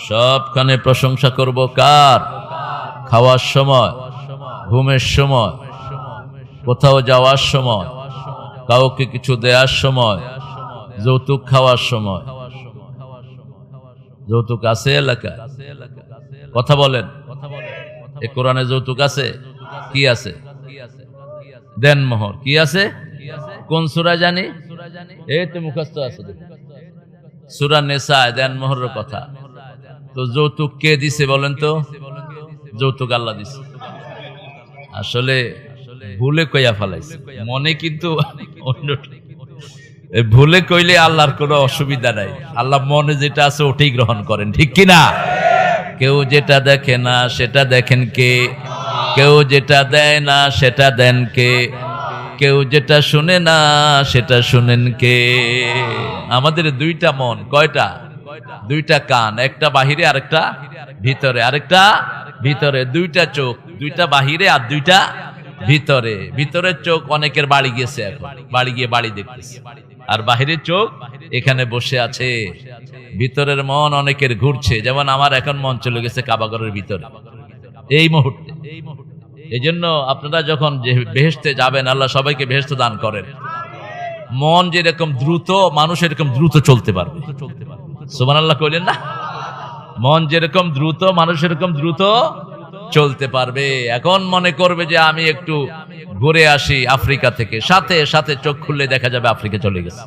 সবখানে প্রশংসা করব কার? খাওয়ার সময়, ঘুমের সময়, কোথাও যাওয়ার সময়, কাউকে কিছু দেওয়ার সময়, যৌতুক খাওয়ার সময়। যৌতুক আছে এলাকা? কথা বলেন, এ কোরআনে যৌতুক আছে? কি আছে? দেনমোহর কি আছে? কোন সূরা জানি? এই তো মুখস্থ আছে, সূরা নিসা, দেনমোহরের কথা। তো যৌতুক কে দিছে বলেন তো? যৌতুক আল্লাহ দিছে। আসলে ভুলে কইয়া ফেলাইছে, মনে কিন্তু ভুলে কইলে আল্লাহর কোনো অসুবিধা নাই। আল্লাহ মনে যেটা আছে ওটাই গ্রহণ করেন, ঠিক কিনা? কেউ যেটা দেখে না সেটা দেখেন কে? কেউ যেটা দেয় না সেটা দেন কে? কেউ যেটা শুনে না সেটা শুনেন কে? আমাদের দুইটা মন, কয়টা? দুইটা কান, একটা বাহিরে আরেকটা ভিতরে, আরেকটা ভিতরে। দুইটা চোখ, দুইটা বাহিরে আর দুইটা ভিতরে। ভিতরের চোখ অনেকের বাড়ি গেছে, এখন বাড়ি গিয়ে বাড়ি দেখতেছে, আর বাহিরের চোখ এখানে বসে আছে। ভিতরের মন অনেকের ঘুরছে, যেমন আমার এখন মন চলে গেছে কাবাগরের ভিতরে এই মুহূর্তে। এই জন্য আপনারা যখন বেহেশতে যাবেন, আল্লাহ সবাইকে বেহেশত দান করেন। মন যেরকম দ্রুত, মানুষ এরকম দ্রুত চলতে পারবে। সুবহানাল্লাহ কইলেন না? মন যেরকম দ্রুত, মানুষ এরকম দ্রুত চলতে পারবে। এখন মনে করবে যে আমি একটু ঘুরে আসি আফ্রিকা থেকে, সাথে সাথে চোখ খুললে দেখা যাবে আফ্রিকা চলে গেছে।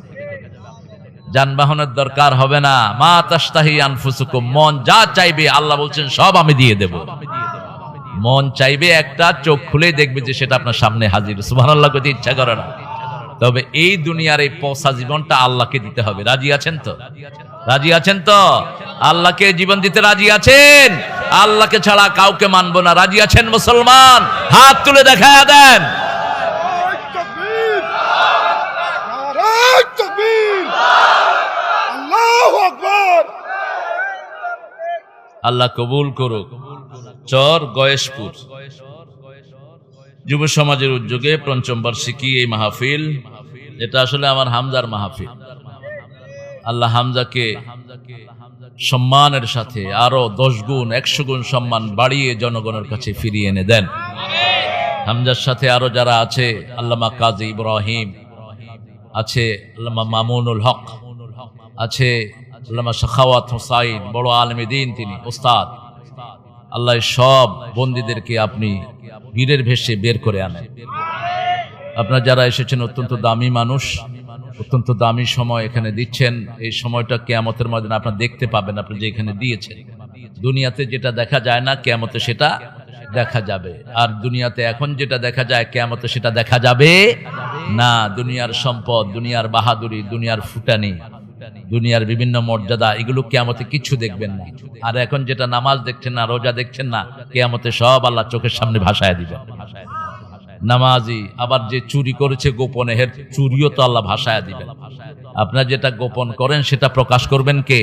যানবাহনের দরকার হবে না। মা তাশতাহি আনফুসুকুম, মন যা চাইবে আল্লাহ বলছেন সব আমি দিয়ে দেব। মন চাইবে একটা, চোখ খুলেই দেখবে যে সেটা আপনার সামনে হাজির। সুবহানাল্লাহ কইতে ইচ্ছা করে না। তবে এই দুনিয়ার এই পৌঁছা জীবনটা আল্লাহকে দিতে হবে। রাজি আছেন তো? রাজি আছেন তো? আল্লাহকে জীবন দিতে রাজি আছেন? আল্লাহকে ছাড়া কাউকে মানবো না। রাজি আছেন মুসলমান? হাত তুলে দেখায়া দেন। আল্লাহ কবুল করুক। চর গয়েশপুর যুব সমাজের উদ্যোগে পঞ্চম বার্ষিকী এই মাহফিল, এটা আসলে আমার হামজার মাহফিল। আল্লাহ হামজাকে সম্মানের সাথে আরো 10 গুণ 100 গুণ সম্মান বাড়িয়ে জনগণের কাছে ফিরিয়ে এনে দেন। হামজার সাথে আরো যারা আছে, আল্লামা কাজী ইব্রাহিম আছে, আল্লামা মামুনুল হক আছে, আল্লামা সাখাওয়াত হোসাইন, বড় আলেমে দ্বীন, তিনি ওস্তাদ। আল্লাহ সব বন্দীদেরকে আপনি বীরের ভেষে বের করে আনেন। আপনারা যারা এসেছেন অত্যন্ত দামি মানুষ, অত্যন্ত দামি সময় এখানে দিচ্ছেন। এই সময়টা কিয়ামতের ময়দানে আপনারা দেখতে পাবেন, আপনি যে এখানে দিয়েছেন। দুনিয়াতে যেটা দেখা যায় না, কিয়ামতে সেটা দেখা যাবে। আর দুনিয়াতে এখন যেটা দেখা যায়, কিয়ামতে সেটা দেখা যাবে না। দুনিয়ার সম্পদ, দুনিয়ার বাহাদুরি, দুনিয়ার ফুটানি, দুনিয়ার বিভিন্ন মর্যাদা, এগুলো কিয়ামতে কিছু দেখবেন না। আর এখন যেটা নামাজ দেখছেন না, রোজা দেখছেন না, কিয়ামতে সব আল্লাহ চোখের সামনে ভাসায় দিবেন। নামাজি আবার যে চুরি করেছে গোপনে, এর চুরিও তো আল্লাহ ভাসায় দিবেন। আপনারা যেটা গোপন করেন সেটা প্রকাশ করবেন কে?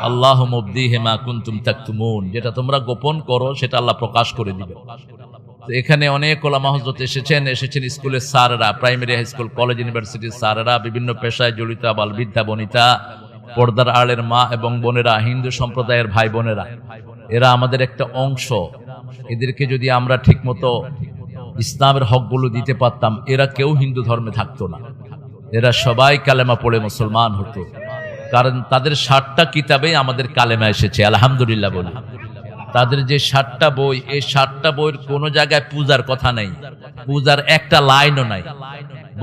আল্লাহু মুবদিহি মা কুনতুম তাকতুমুন, যেটা তোমরা গোপন করো সেটা আল্লাহ প্রকাশ করে দিবেন। তো এখানে অনেক ওলামা হযরত এসেছেন স্কুলের স্যারেরা, প্রাইমারি, হাই স্কুল, কলেজ, ইউনিভার্সিটির স্যারেরা, বিভিন্ন পেশায় জড়িত আবাল বৃদ্ধা বনিতা, পর্দার আড়ের মা এবং বোনেরা, হিন্দু সম্প্রদায়ের ভাই বোনেরা, এরা আমাদের একটা অংশ। এদেরকে যদি আমরা ঠিকমতো ইসলামের হকগুলো দিতে পারতাম, এরা কেউ হিন্দু ধর্মে থাকতো না। এরা সবাই কালেমা পড়ে মুসলমান হতো, কারণ তাদের 60টা কিতাবে আমাদের কালেমা এসেছে, আলহামদুলিল্লাহ বলি। তাদের যে 60টা বই, এই 60টা বইয়ের কোনো জায়গায় পূজার কথা নেই, পূজার একটা লাইনও নাই।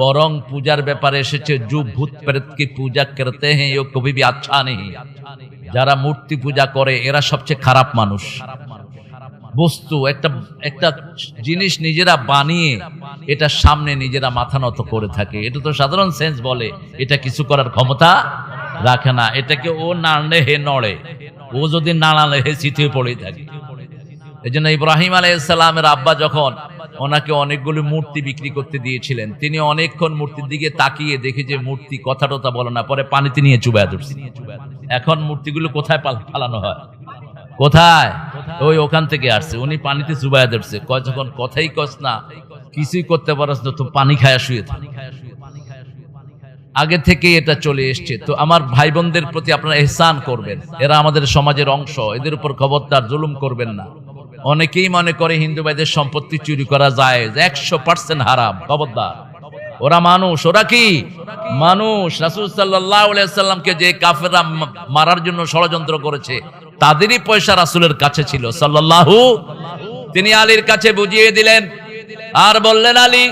বরং পূজার ব্যাপারে এসেছে যু ভূত প্রেত কি পূজা করতে হ্যাঁ ও কবি ভি আচ্ছা নেই। যারা মূর্তি পূজা করে এরা সবচেয়ে খারাপ মানুষ। বস্তু একটা জিনিস নিজেরা বানিয়ে এটা সামনে নিজেরা মাথা নত করে থাকে, এটা তো সাধারণ সেন্স বলে, এটা কিছু করার ক্ষমতা রাখে না। এটাকে ও নাড়লে হে নড়ে, ও যদি নাড়ালে হে চিঠে পড়ে থাকে। এই জন্য ইব্রাহিম আলাইহিস সালামের আব্বা যখন ওনাকে অনেকগুলো মূর্তি বিক্রি করতে দিয়েছিলেন, তিনি অনেকক্ষণ মূর্তির দিকে তাকিয়ে দেখে যে মূর্তি কথা টথা বলে না, পরে পানিতে নিয়ে চুবায় ধরছে। এখন মূর্তিগুলো কোথায় ফালানো হয়? কোথায়? ওই ওখান থেকে আসছে, উনি পানিতে চুবায় ধরছে। কয় যখন কথাই কস না, কিছুই করতে পারস না, তো পানি খায়া শুয়ে থাক। আগে থেকে এটা চলে এসছে। তো আমার ভাই বোনদের প্রতি আপনারা ইহসান করবেন, এরা আমাদের সমাজের অংশ, এদের উপর খবরদার জুলুম করবেন না। অনেকেই মনে করে হিন্দু ভাইদের সম্পত্তি চুরি করা যায়, 100% হারাম, খবরদার। ওরা মানুষ, ওরা কি মানুষ। রাসূল সাল্লাল্লাহু আলাইহি ওয়াসাল্লামকে যে কাফেররা মারার জন্য ষড়যন্ত্র করেছে, তাদেরই পয়সা রাসূলের কাছে ছিল সাল্লাল্লাহু। তিনি আলীর কাছে বুঝিয়ে দিলেন আর বললেন, আলী,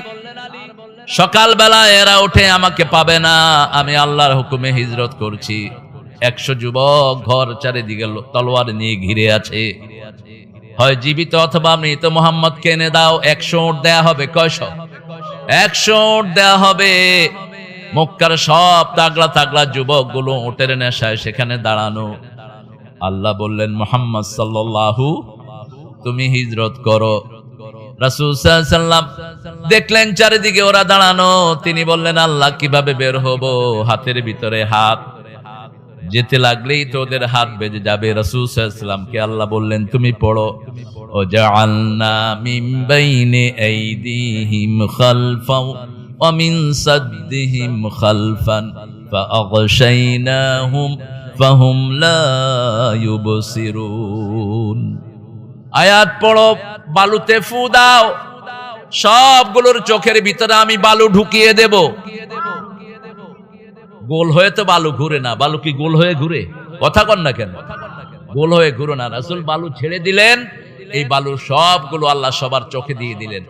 সকালবেলা এরা উঠে আমাকে পাবে না, আমি আল্লাহর হুকুমে হিজরত করছি। 100 যুবক ঘর চারিদিকে তলোয়ার নিয়ে ঘিরে আছে, হয় জীবিত অথবা মৃত মুহাম্মদকে এনে দাও। 100 উট দেয়া হবে। কয়শ? 100 উট দেয়া হবে। মক্কার সব তাগড়া তাগড়া যুবকগুলো উটের নেশায় সেখানে দাঁড়ানো। আল্লাহ বললেন, মুহাম্মদ সাল্লাল্লাহু, তুমি হিজরত করো। রাসূল সাল্লাল্লাহু আলাইহি ওয়াসাল্লাম দেখলেন চারিদিকে ওরা দাঁড়ানো। তিনি বললেন, আল্লাহ, কিভাবে বের হব? হাতের ভিতরে হাত, যেতে লাগলেই তো ওদের হাত বেজে যাবে। রাসূল সাল্লাল্লাহু আলাইহি ওয়াসাল্লামকে আল্লাহ বললেন, তুমি পড়ো, ও জাআলনা মিন বাইনি আইদিহিম খালফান ওয়া মিন সাদদিহিম খালফান ফাআগশাইনাহুম ফাহুম লা ইউবসিরুন। আয়াত পড়ো, বালুতে ফু দাও, সবগুলোর চোখের ভিতরে আমি বালু ঢুকিয়ে দেব। গোল হয়ে তো বালু ঘুরে না। বালু কি গোল হয়ে ঘুরে? কথা কন না কেন? গোল হয়ে ঘুরে না। রাসূল বালু ছেড়ে দিলেন, এই বালু সবগুলো আল্লাহ সবার চোখে দিয়ে দিলেন।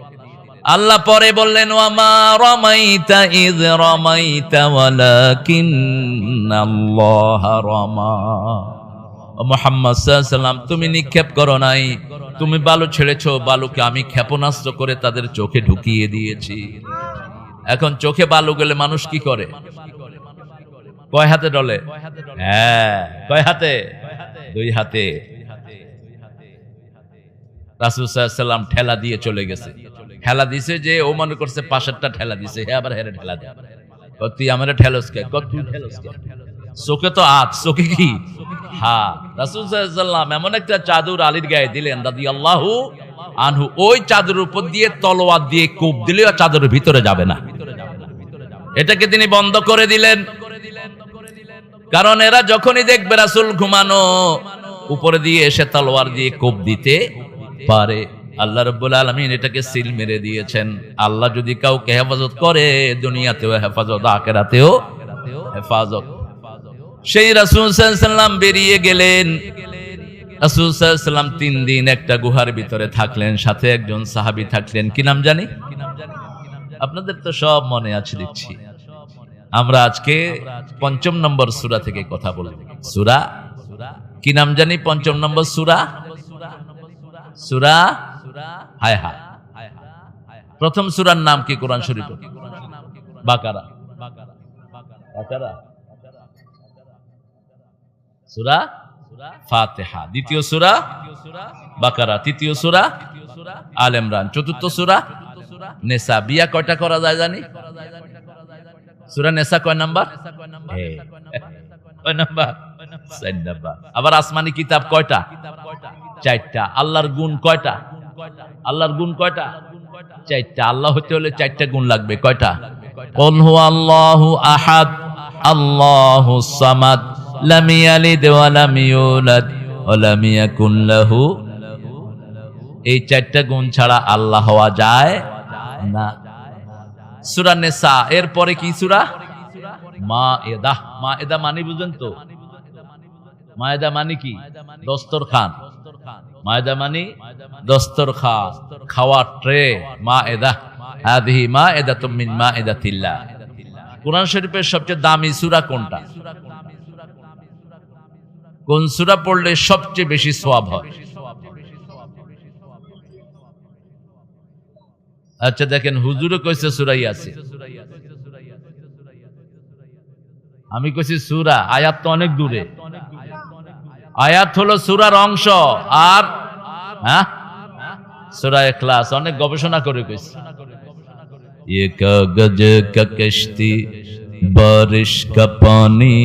আল্লাহ পরে বললেন, ওয়ামা রামাইতা ইয রামাইতা ওয়ালাকিন্নাল্লাহা রামা। মুহাম্মদ সাল্লাল্লাহু আলাইহি ওয়াসাল্লাম, তুমি নিক্ষেপ করো নাই, তুমি বালু ছেড়েছো, বালুকে আমি ক্ষেপণাস্ত্র করে তাদের চোখে ঢুকিয়ে দিয়েছি। এখন চোখে বালু গেলে মানুষ কি করে? কয় হাতে ডলে? হ্যাঁ, কয় হাতে? 2 হাতে। রাসূল সাল্লাল্লাহু আলাইহি ওয়াসাল্লাম ঠেলা দিয়ে চলে গেছে। ঠেলা দিছে যে ও মনে করছে পাশেরটা ঠেলা দিছে, হে আবার হেরে ঠেলা দেয়। তুই আমারে ঠেলস কে? তুই ঠেলস কে? চোখে তো আজ, চোখে কি? হ্যাঁ। রাসূল সাল্লাল্লাহু আলাইহি ওয়াসাল্লাম এমন একটা চাদর আলীর গায়ে দিলেন রাদিয়াল্লাহু আনহু, ওই চাদরের উপর দিয়ে তলোয়ার দিয়ে কোপ দিলে চাদরের ভিতরে যাবে না। এটাকে তিনি বন্ধ করে দিলেন, কারণ এরা যখনই দেখবে রাসূল ঘুমানো, উপরে দিয়ে এসে তলোয়ার দিয়ে কোপ দিতে পারে। আল্লাহ রাব্বুল আলামিন এটাকে সিল মেরে দিয়েছেন। আল্লাহ যদি কাউকে হেফাজত করে, দুনিয়াতেও হেফাজত, আখিরাতেও হেফাজত। সেই রাসূল সাল্লাল্লাহু আলাইহি ওয়াসাল্লাম বেরিয়ে গেলেন। রাসূল সাল্লাল্লাহু আলাইহি ওয়াসাল্লাম 3 দিন একটা গুহার ভিতরে থাকলেন, সাথে একজন সাহাবী থাকলেন। কি নাম জানি? আপনাদের তো সব মনে আছে দেখছি। আমরা আজকে 5 নম্বর সূরা থেকে কথা বলব। সূরা কি নাম জানি? 5 নম্বর সূরা, সূরা হায় হায়। প্রথম সূরার নাম কি কোরআন শরীফে? বাকারা। বাকারা, সূরা ফাতিহা। দ্বিতীয় সূরা বাকারা, তৃতীয় সূরা আলে ইমরান, চতুর্থ সূরা নিসা। বিয়া কয়টা করা যায় জানি? সূরা নিসা কয় নাম্বার? কয় নাম্বার? 4 নাম্বার। আবার আসমানি কিতাব কয়টা? 4টা। আল্লাহর গুণ কয়টা? আল্লাহর গুণ কয়টা? 4টা। আল্লাহ হতে হলে 4টা গুণ লাগবে। কয়টা? কুল হুয়াল্লাহু আহাদ, আল্লাহুস সামাদ, লাম ইয়ালিদ ওয়া লাম ইউলাদ ওয়া লাম ইয়াকুন লাহু। এই 4টা গুণ ছাড়া আল্লাহ হওয়া যায় না। সূরা নিসা এর পরে কি সূরা? মায়েদা। মায়েদা মানে বুঝেন তো? মায়েদা মানে কি? দস্তরখান। মায়েদা মানে দস্তরখান, খাওয়ার ট্রে। মায়েদা, হাদিহি মায়েদাতুম মিন মায়েদাতিল্লাহ। কোরআন শরীফের সবচেয়ে দামি সূরা কোনটা? কোন সূরা পড়লে সবচেয়ে বেশি সওয়াব হয়? আচ্ছা দেখেন, হুজুরও কইছে সূরা ইয়াসিন, আমি কইছি সূরা। আয়াত তো অনেক দূরে। আয়াত হলো সূরার অংশ, আর সূরা ইখলাস অনেক গবেষণা করে কইছে। ये कागज का कश्ती, बारिश का पानी,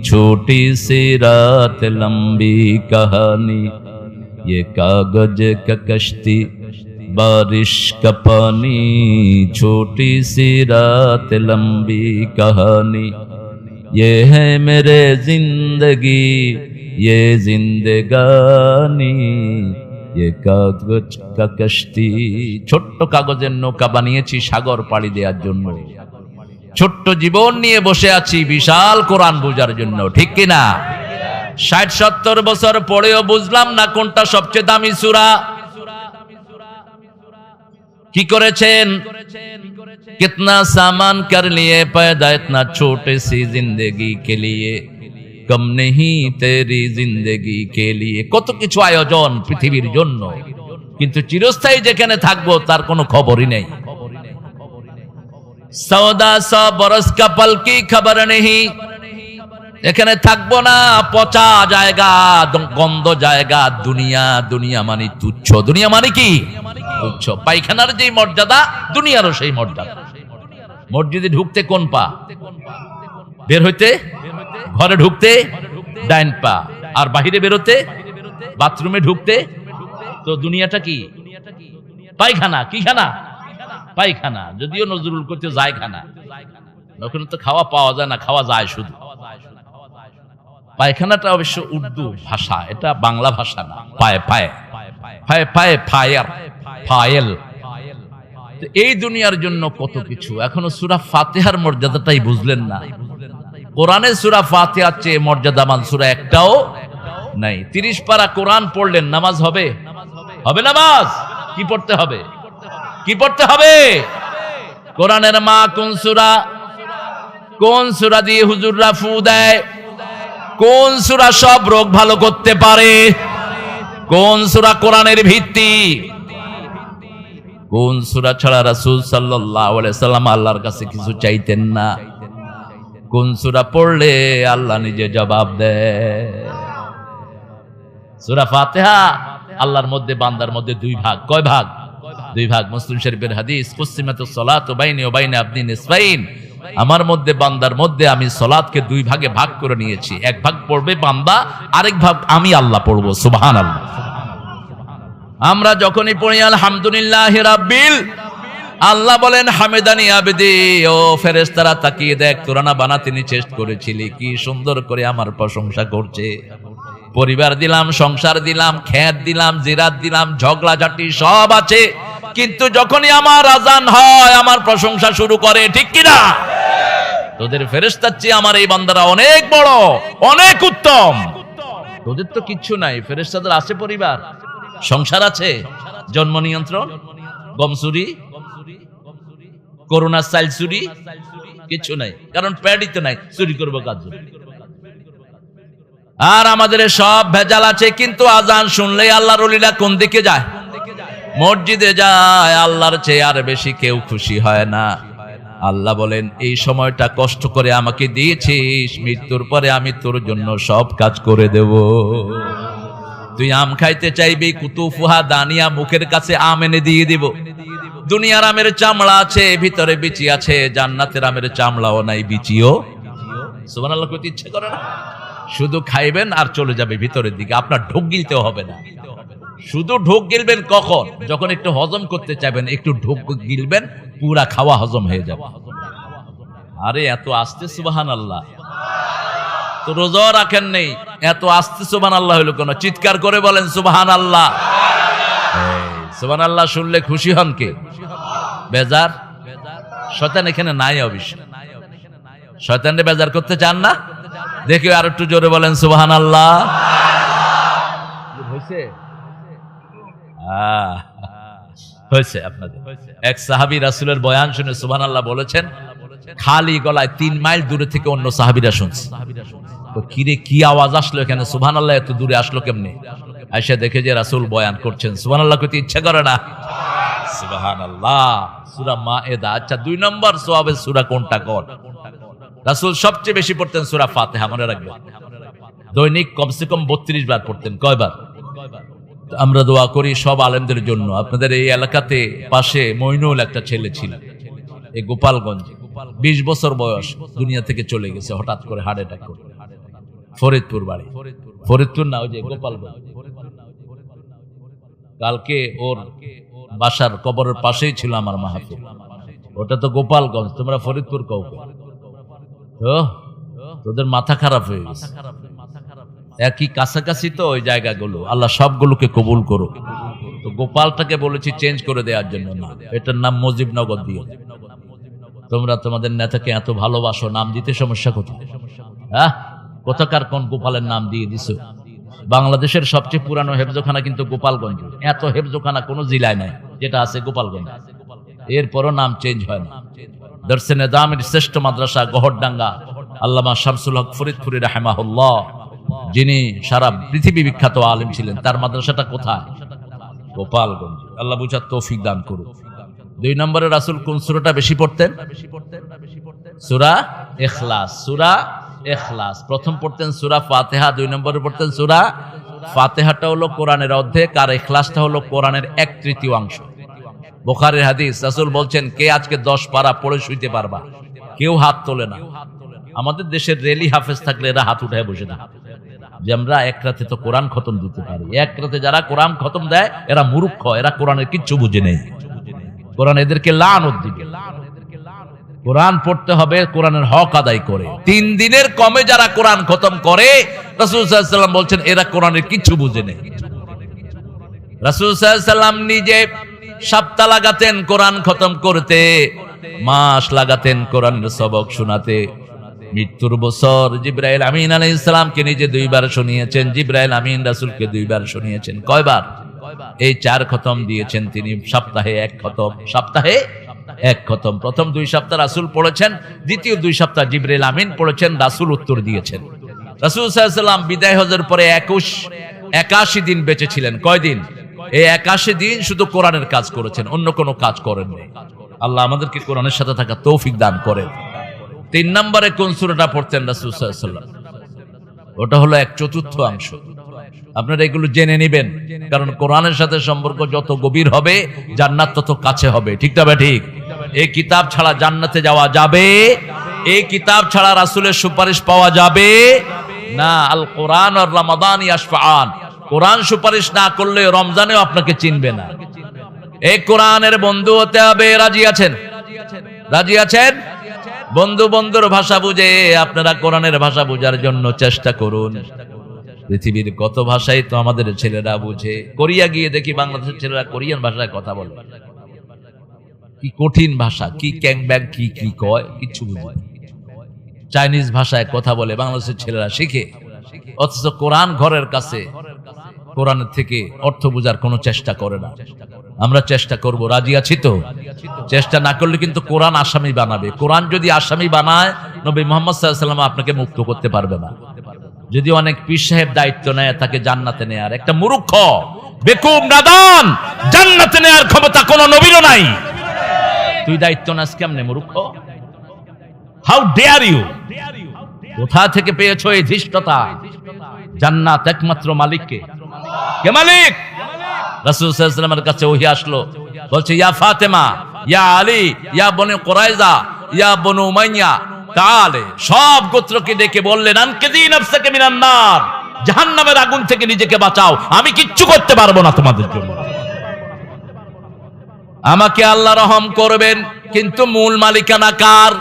छोटी सी रात लंबी कहानी। ये कागज का कश्ती, बारिश का पानी छोटी सी रात लंबी कहानी ये है मेरे जिंदगी ये जिंदगानी ये कागज का कश्ती ছোট্ট কাগজের নৌকা বানিয়েছি সাগর পাড়ি দেওয়ার জন্য ছোট্ট জীবন নিয়ে বসে আছি বিশাল কোরআন বোঝার জন্য ঠিক কি না 60-70 বছর পরেও বুঝলাম না কোনটা সবচেয়ে দামি সূরা কি করেছেন कितना सामान कर लिए पैदा इतना छोटे सी जिंदगी के लिए कम नहीं तेरी जिंदगी के लिए কত কিছু আয়োজন পৃথিবীর জন্য কিন্তু চিরস্থায়ী যেখানে থাকবো তার কোনো খবরই নেই 1400 बरस का पल की खबर नहीं এখানে থাকবো না পচা জায়গা গন্ধ জায়গা দুনিয়া দুনিয়া মানে তুচ্ছ দুনিয়া মানে কি তুচ্ছ পায়খানার যেই মর্যাদা দুনিয়ারও সেই মর্যাদা মসজিদে ঢুকতে কোন পা বের হইতে ঘরে ঢুকতে ডাইন পা আর বাহিরে বেরোতে বাথরুমে ঢুকতে তো দুনিয়াটা কি পায়খানা কি খানা পায়খানা যদিও নজরুল করতে যায় খানা ওখানে তো খাওয়া পাওয়া যায় না খাওয়া যায় শুধু পায়খানাটা অবশ্য উর্দু ভাষা এটা বাংলা ভাষা না পায়ে পায়ে পায়ে পায়ে ফায়ার ফায়েল এই দুনিয়ার জন্য কত কিছু এখনো সূরা ফাতিহার মর্যাদাটাই বুঝলেন না কোরআনের সূরা ফাতিহার চেয়ে মর্যাদাবান সূরা একটাও নাই 30 পারা কোরআন পড়লেন নামাজ হবে হবে নামাজ কি পড়তে হবে কি পড়তে হবে কোরআনের মা কোন সূরা দিয়ে হুজুররা ফু দেয় কোন সূরা সব রোগ ভালো করতে পারে কোন সূরা কোরআনের ভিত্তি কোন সূরা ছাড়া রাসূল সাল্লাল্লাহু আলাইহি সাল্লাম আল্লাহর কাছে কিছু চাইতেন না কোন সূরা পড়লে আল্লাহ নিজে জবাব দেয় সূরা ফাতিহা আল্লাহর মধ্যে বান্দার মধ্যে দুই ভাগ কয় ভাগ দুই ভাগ মুসলিম শরীফের হাদিস কুসিমাতুস সালাতু বাইনি ওয়া বাইনা আবদি নিসফাইন আমার মধ্যে বান্দার মধ্যে আমি সালাতকে দুই ভাগে ভাগ করে নিয়েছি এক ভাগ পড়বে বান্দা আরেক ভাগ আমি আল্লাহ পড়বো সুবহানাল্লাহ আমরা যখনই পড়ি আলহামদুলিল্লাহি রাব্বিল আল্লাহ বলেন হামিদানি আবদি ও ফেরেশতারা তাকিয়ে দেখ তোরা না বানাতে নি চেষ্টা করেছিলি কি সুন্দর করে আমার প্রশংসা করছে পরিবার দিলাম সংসার দিলাম খেত দিলাম জিরাত দিলাম ঝগড়া ঝাঁটি সব আছে কিন্তু যখনই আমার আজান হয় আমার প্রশংসা শুরু করে ঠিক কি না তোদের ফেরেশতার চেয়ে আমার এই বান্দারা অনেক বড় অনেক উত্তম তোদের তো কিচ্ছু নাই ফেরেশতাদের আছে পরিবার সংসার আছে জন্ম নিয়ন্ত্রণ গম চুরি করোনা চাইল চুরি কিছু নাই কারণ প্যাডই তো নাই চুরি করবো কাজ আর আমাদের সব ভেজাল আছে কিন্তু আজান শুনলেই আল্লাহর ওলিরা কোন দিকে যায় মসজিদে যায় আল্লাহর চেয়ে আর বেশি কেউ খুশি হয় না আল্লাহ বলেন এই সময়টা কষ্ট করে আমাকে দিয়েছিস মৃত্যুর পরে আমি তোর জন্য সব কাজ করে দেব তুই আম খাইতে চাইবি কুতুফুহা দানিয়া মুখের কাছে আম এনে দিয়ে দিব দুনিয়ার আমের চামড়া আছে ভিতরে বিচি আছে জান্নাতের আমের চামড়াও নাই বিচিও সুবহানাল্লাহ কইতে ইচ্ছে করে না শুধু খাইবেন আর চলে যাবে ভিতরের দিকে আপনার ঢোক গিলতে হবে না শুধু ঢোক গিলবেন কখন যখন একটু হজম করতে চাইবেন একটু ঢোক গিলবেন পুরা খাওয়া হজম হয়ে যাবে আরে এত আস্তে সুবহানাল্লাহ তো রোজা রাখেন নেই এত আস্তে সুবহানাল্লাহ হলো কেন চিৎকার করে বলেন সুবহানাল্লাহ সুবহানাল্লাহ শুনলে খুশি হন কে বেজার শয়তান এখানে নাই অবশ্য শয়তানরে বেজার করতে চান না দেখি আর একটু জোরে বলেন সুবহানাল্লাহ হয়েছে হয়েছে আপনাদের এক সাহাবী রাসূলের বয়ান শুনে সুবহানাল্লাহ বলেছেন খালি গলায় 3 মাইল দূরে থেকে অন্য সাহাবীরা শুনছে তো কিরে কি আওয়াজ আসলো এখানে সুবহানাল্লাহ এত দূরে আসলো কেমনে আয়েশা দেখে যে রাসূল বয়ান করছেন সুবহানাল্লাহ কইতে ইচ্ছা করে না সুবহানাল্লাহ সূরা মায়েদা আচ্ছা 2 নম্বর সওয়াবের সূরা কোনটা কোন রাসূল সবচেয়ে বেশি পড়তেন সূরা ফাতিহা মনে রাখবেন দৈনিক কমসে কম 32 বার পড়তেন কয়বার আমরা দোয়া করি সব আলেমদের জন্য আপনাদের এই এলাকাতে পাশে মইনুল একটা ছেলে ছিল এই গোপালগঞ্জে 20 বছর বয়স দুনিয়া থেকে চলে গেছে হঠাৎ করে হার্ট অ্যাটাক করে ফরিদপুর বাড়ি ফরিদপুর না ওই যে গোপালগঞ্জ কালকে ওর বাসার কবরের পাশেই ছিল আমার মাহফিল। ওটা তো গোপালগঞ্জ, তোমরা ফরিদপুর কাউকে, তো তোদের মাথা খারাপ হয়ে গেছে। একই কাছাকাছি তো ওই জায়গাগুলো, আল্লাহ সবগুলোকে কবুল করুক। তো গোপালটাকে বলেছি চেঞ্জ করে দেওয়ার জন্য না, এটার নাম মুজিবনগর দিয়ে। তোমরা তোমাদের নেতাকে এত ভালোবাসো, নাম দিতে সমস্যা কোথায়? হ্যাঁ, কোথাকার কোন গোপালের নাম দিয়ে দিছো? বাংলাদেশের সবচেয়ে পুরানো হেফজখানা কিন্তু গোপালগঞ্জ। এত হেফজখানা কোনো জেলায় নাই যেটা আছে গোপালগঞ্জ। এরপরও নাম চেঞ্জ হয় না। দরসে নিজামের শ্রেষ্ঠ মাদ্রাসা গহরডাঙ্গা, আল্লামা শামসুল হক ফরিদপুরি রাহিমাহুল্লাহ, যিনি সারা পৃথিবী বিখ্যাত আলেম ছিলেন, তার মাদ্রাসাটা কোথায়? গোপালগঞ্জ। আল্লাহ বুঝার তৌফিক দান করুন। 2 নম্বরে রাসূল কোন সূরাটা বেশি পড়তেন? সূরা ইখলাস। সূরা ইখলাস প্রথম পড়তেন, সূরা ফাতিহা 2 নম্বরে পড়তেন সূরা ফাতিহাটা হলো কোরআনের অর্ধেক, আর ইখলাসটা হলো কোরআনের 1/3 বুখারীর হাদিস। রাসূল বলছেন, কে আজকে 10 পারা পড়ে শুইতে পারবা? কেউ হাত তোলে না। আমাদের দেশের রেলি হাফেজ থাকলে এরা হাত উঠায় বসে না, যে আমরা এক রাতে তো কোরআন খতম দিতে পারি। এক রাতে যারা কোরআন খতম দেয় এরা মূর্খ, এরা কোরআনের কিচ্ছু বুঝে নেই। কোরআন এদেরকে লানত দিবে। কোরআন পড়তে হবে কোরআনের হক আদায় করে। 3 দিনের কমে যারা কোরআন খতম করে, রাসূল সাল্লাল্লাহু আলাইহি ওয়াসাল্লাম বলছেন এরা কোরআনের কিচ্ছু বুঝে নেই। রাসূল সাল্লাল্লাহু আলাইহি ওয়াসাল্লাম নিজে সপ্তাহ লাগাতেন কোরআন খতম করতে, মাস লাগাতেন কোরআনের সবক শোনাতে। মৃত্যুর বছর জিবরাইল আমিন আলাইহিস সালামকে নিজে 2 বার শুনিয়েছেন, জিবরাইল আমিন রাসূলকে 2 বার শুনিয়েছেন। কয়বার? এই 4 খতম দিয়েছেন তিনি, সপ্তাহে 1 খতম। সপ্তাহে 1 খতম। প্রথম 2 সপ্তাহ রাসূল পড়েছেন, দ্বিতীয় 2 সপ্তাহ জিবরাইল আমিন পড়েছেন, রাসূল উত্তর দিয়েছেন। রাসূল সাল্লাল্লাহু আলাইহি ওয়াসাল্লাম বিদায় হজের পরে 81 দিন বেঁচে ছিলেন। কয় দিন? এই 81 দিন শুধু কোরআনের কাজ করেছেন, অন্য কোনো কাজ করেননি। আল্লাহ আমাদেরকে কোরআনের সাথে থাকা তৌফিক দান করেন। 3 নম্বরে কোন সূরাটা পড়তেন রাসূল সাল্লাল্লাহু আলাইহি ওয়াসাল্লাম? ওটা হলো 1/4 আপনারা এগুলো জেনে নেবেন, কারণ কোরআনের সাথে সম্পর্ক যত গভীর হবে জান্নাত তত কাছে হবে। ঠিক না ঠিক? এই কিতাব ছাড়া জান্নাতে যাওয়া যাবে? এই কিতাব ছাড়া রাসূলের সুপারিশ পাওয়া যাবে না। আল কোরআন আর রমাদান ইয়াশফাআন। কোরআন সুপারিশ না করলে রমজানেও আপনাকে চিনবে না। এই কোরআনের বন্ধু হতে হবে। রাজি আছেন? রাজি আছেন? বন্ধু বন্ধুর ভাষা বুঝে আপনারা কোরআনের ভাষা বোঝার জন্য চেষ্টা করুন। পৃথিবীর কত ভাষাই তো আমাদের ছেলেরা বুঝে। কোরিয়া গিয়ে দেখি বাংলাদেশের ছেলেরা কোরিয়ান ভাষায় কথা বলে, কি কঠিন ভাষা, কি ক্যাং ব্যাং কি কি কয় কিচ্ছু বুঝে। চাইনিজ ভাষায় কথা বলে বাংলাদেশের ছেলেরা শিখে, অথচ কোরআন ঘরের কাছে, কোরআনের থেকে অর্থ বোঝার কোনো চেষ্টা করে না। আমরা চেষ্টা করব, রাজি আছি তো? চেষ্টা না করলে কিন্তু কোরআন আসামি বানাবে। কোরআন যদি আসামি বানায়, নবী মুহাম্মদ সাল্লাল্লাহু আলাইহি ওয়াসাল্লাম আপনাকে মুক্ত করতে পারবে না। যদি অনেক পীর সাহেব দায়িত্ব নেয় তাকে জান্নাতে নেয়ার, একটা মূর্খ বেকুব নাদান, জান্নাতে নেয়ার ক্ষমতা কোন নবীরও নাই। তুই দায়িত্ব নাস কেমনে মূর্খ? How dare you! কোথা থেকে পেয়েছো এই ধৃষ্টতা? জান্নাত একমাত্র মালিককে। কে মালিক? রাসূল সাল্লাল্লাহু আলাইহি ওয়াসাল্লামের কাছে ওহী আসলো, বলছে ইয়া ফাতেমা, ইয়া আলী, ইয়া বনি কুরাইজা, ইয়া বনু উমাইয়া, তাআলে সব গোত্রকে ডেকে বললেন, আনকিযী নাফসাকা মিনান নার, জাহান্নামের আগুন থেকে নিজেকে বাঁচাও, আমি কিচ্ছু করতে পারবো না তোমাদের জন্য। আমাকে আল্লাহ রহম করবেন, কিন্তু মূল মালিকানা কার?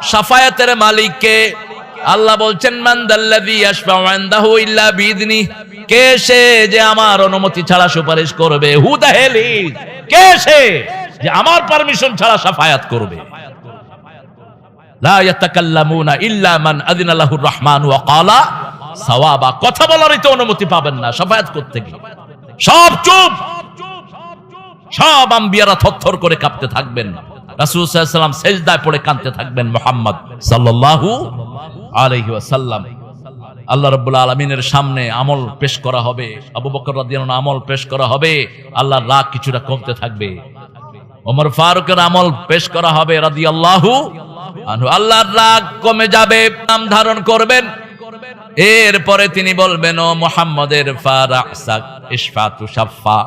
শাফায়াতের মালিককে। আল্লাহ বলছেন, মান দাল্লাযী ইয়াশফাউ ইনদাহু ইল্লা বিইذনি, কে সে যে আমার অনুমতি ছাড়া সুপারিশ করবে? হু দা হেল ইজ, কে সে যে আমার পারমিশন ছাড়া শাফায়াত করবে? লা ইয়াতাকাল্লামুনা ইল্লা মান আযিনা লাহুর রহমান ওয়া ক্বালা সাওয়াবা। কথা বলারই তো অনুমতি পাবেন না, শাফায়াত করতে গিয়ে সব চুপ। সব আম্বিয়ারা থরথর করে কাঁপতে থাকবেন, রাসূল সাল্লাল্লাহু আলাইহি ওয়াসাল্লাম সিজদায় পড়ে কাঁদতে থাকবেন। মুহাম্মদ সাল্লাল্লাহু আলাইহি ওয়াসাল্লাম, আল্লাহ রাব্বুল আলামিনের সামনে আমল পেশ করা হবে, আবু বকর রাদিয়াল্লাহু আনহু আমল পেশ করা হবে, আল্লাহর রাগ কিছুটা কমতে থাকবে। ওমর ফারুকের আমল পেশ করা হবে রাদিয়াল্লাহু আনহু, আল্লাহর রাগ কমে যাবে, নাম ধারণ করবেন। এরপরে তিনি বলবেন, ও মুহাম্মদের ফারাসাক ইশফাতু শাফা,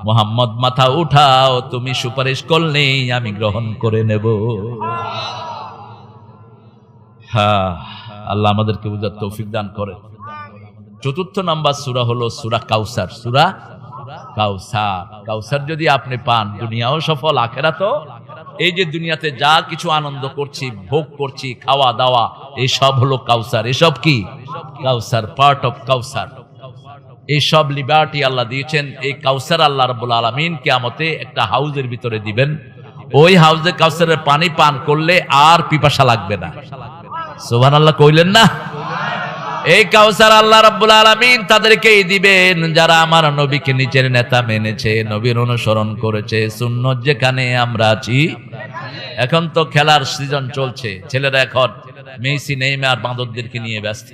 মুহাম্মদ মাথা উঠাও, তুমি সুপারিশ করলেই আমি গ্রহণ করে নেব। হ্যাঁ, আল্লাহ আমাদেরকে বুঝার তৌফিক দান করে। 4 নাম্বার সূরা হলো সূরা কাউসার। সূরা কাউসার। কাউসার যদি আপনি পান, দুনিয়াও সফল, আখেরাতও। এই যে দুনিয়াতে যা কিছু আনন্দ করছি, ভোগ করছি, খাওয়া দাওয়া, এই সব হলো কাউসার। এসব কি? কাউসার, পার্ট অফ কাউসার। এই সব লিবার্টি আল্লাহ দিয়েছেন। এই কাউসার আল্লাহ রাব্বুল আলামিন কিয়ামতে একটা হাউজের ভিতরে দিবেন। ওই হাউজে কাউসারের পানি পান করলে আর পিপাসা লাগবে না। সুবহানাল্লাহ কইলেন না? এই কাউসার আল্লাহ রাব্বুল আলামিন তাদেরকেই দিবেন যারা আমার নবীকে নিজের নেতা মেনেছে, নবীর অনুসরণ করেছে। সুন্নত যেখানে আমরা আছি। এখন তো খেলার সিজন চলছে, ছেলেরা এখন মেসি নেইমার বাঁদরদেরকে নিয়ে ব্যস্ত।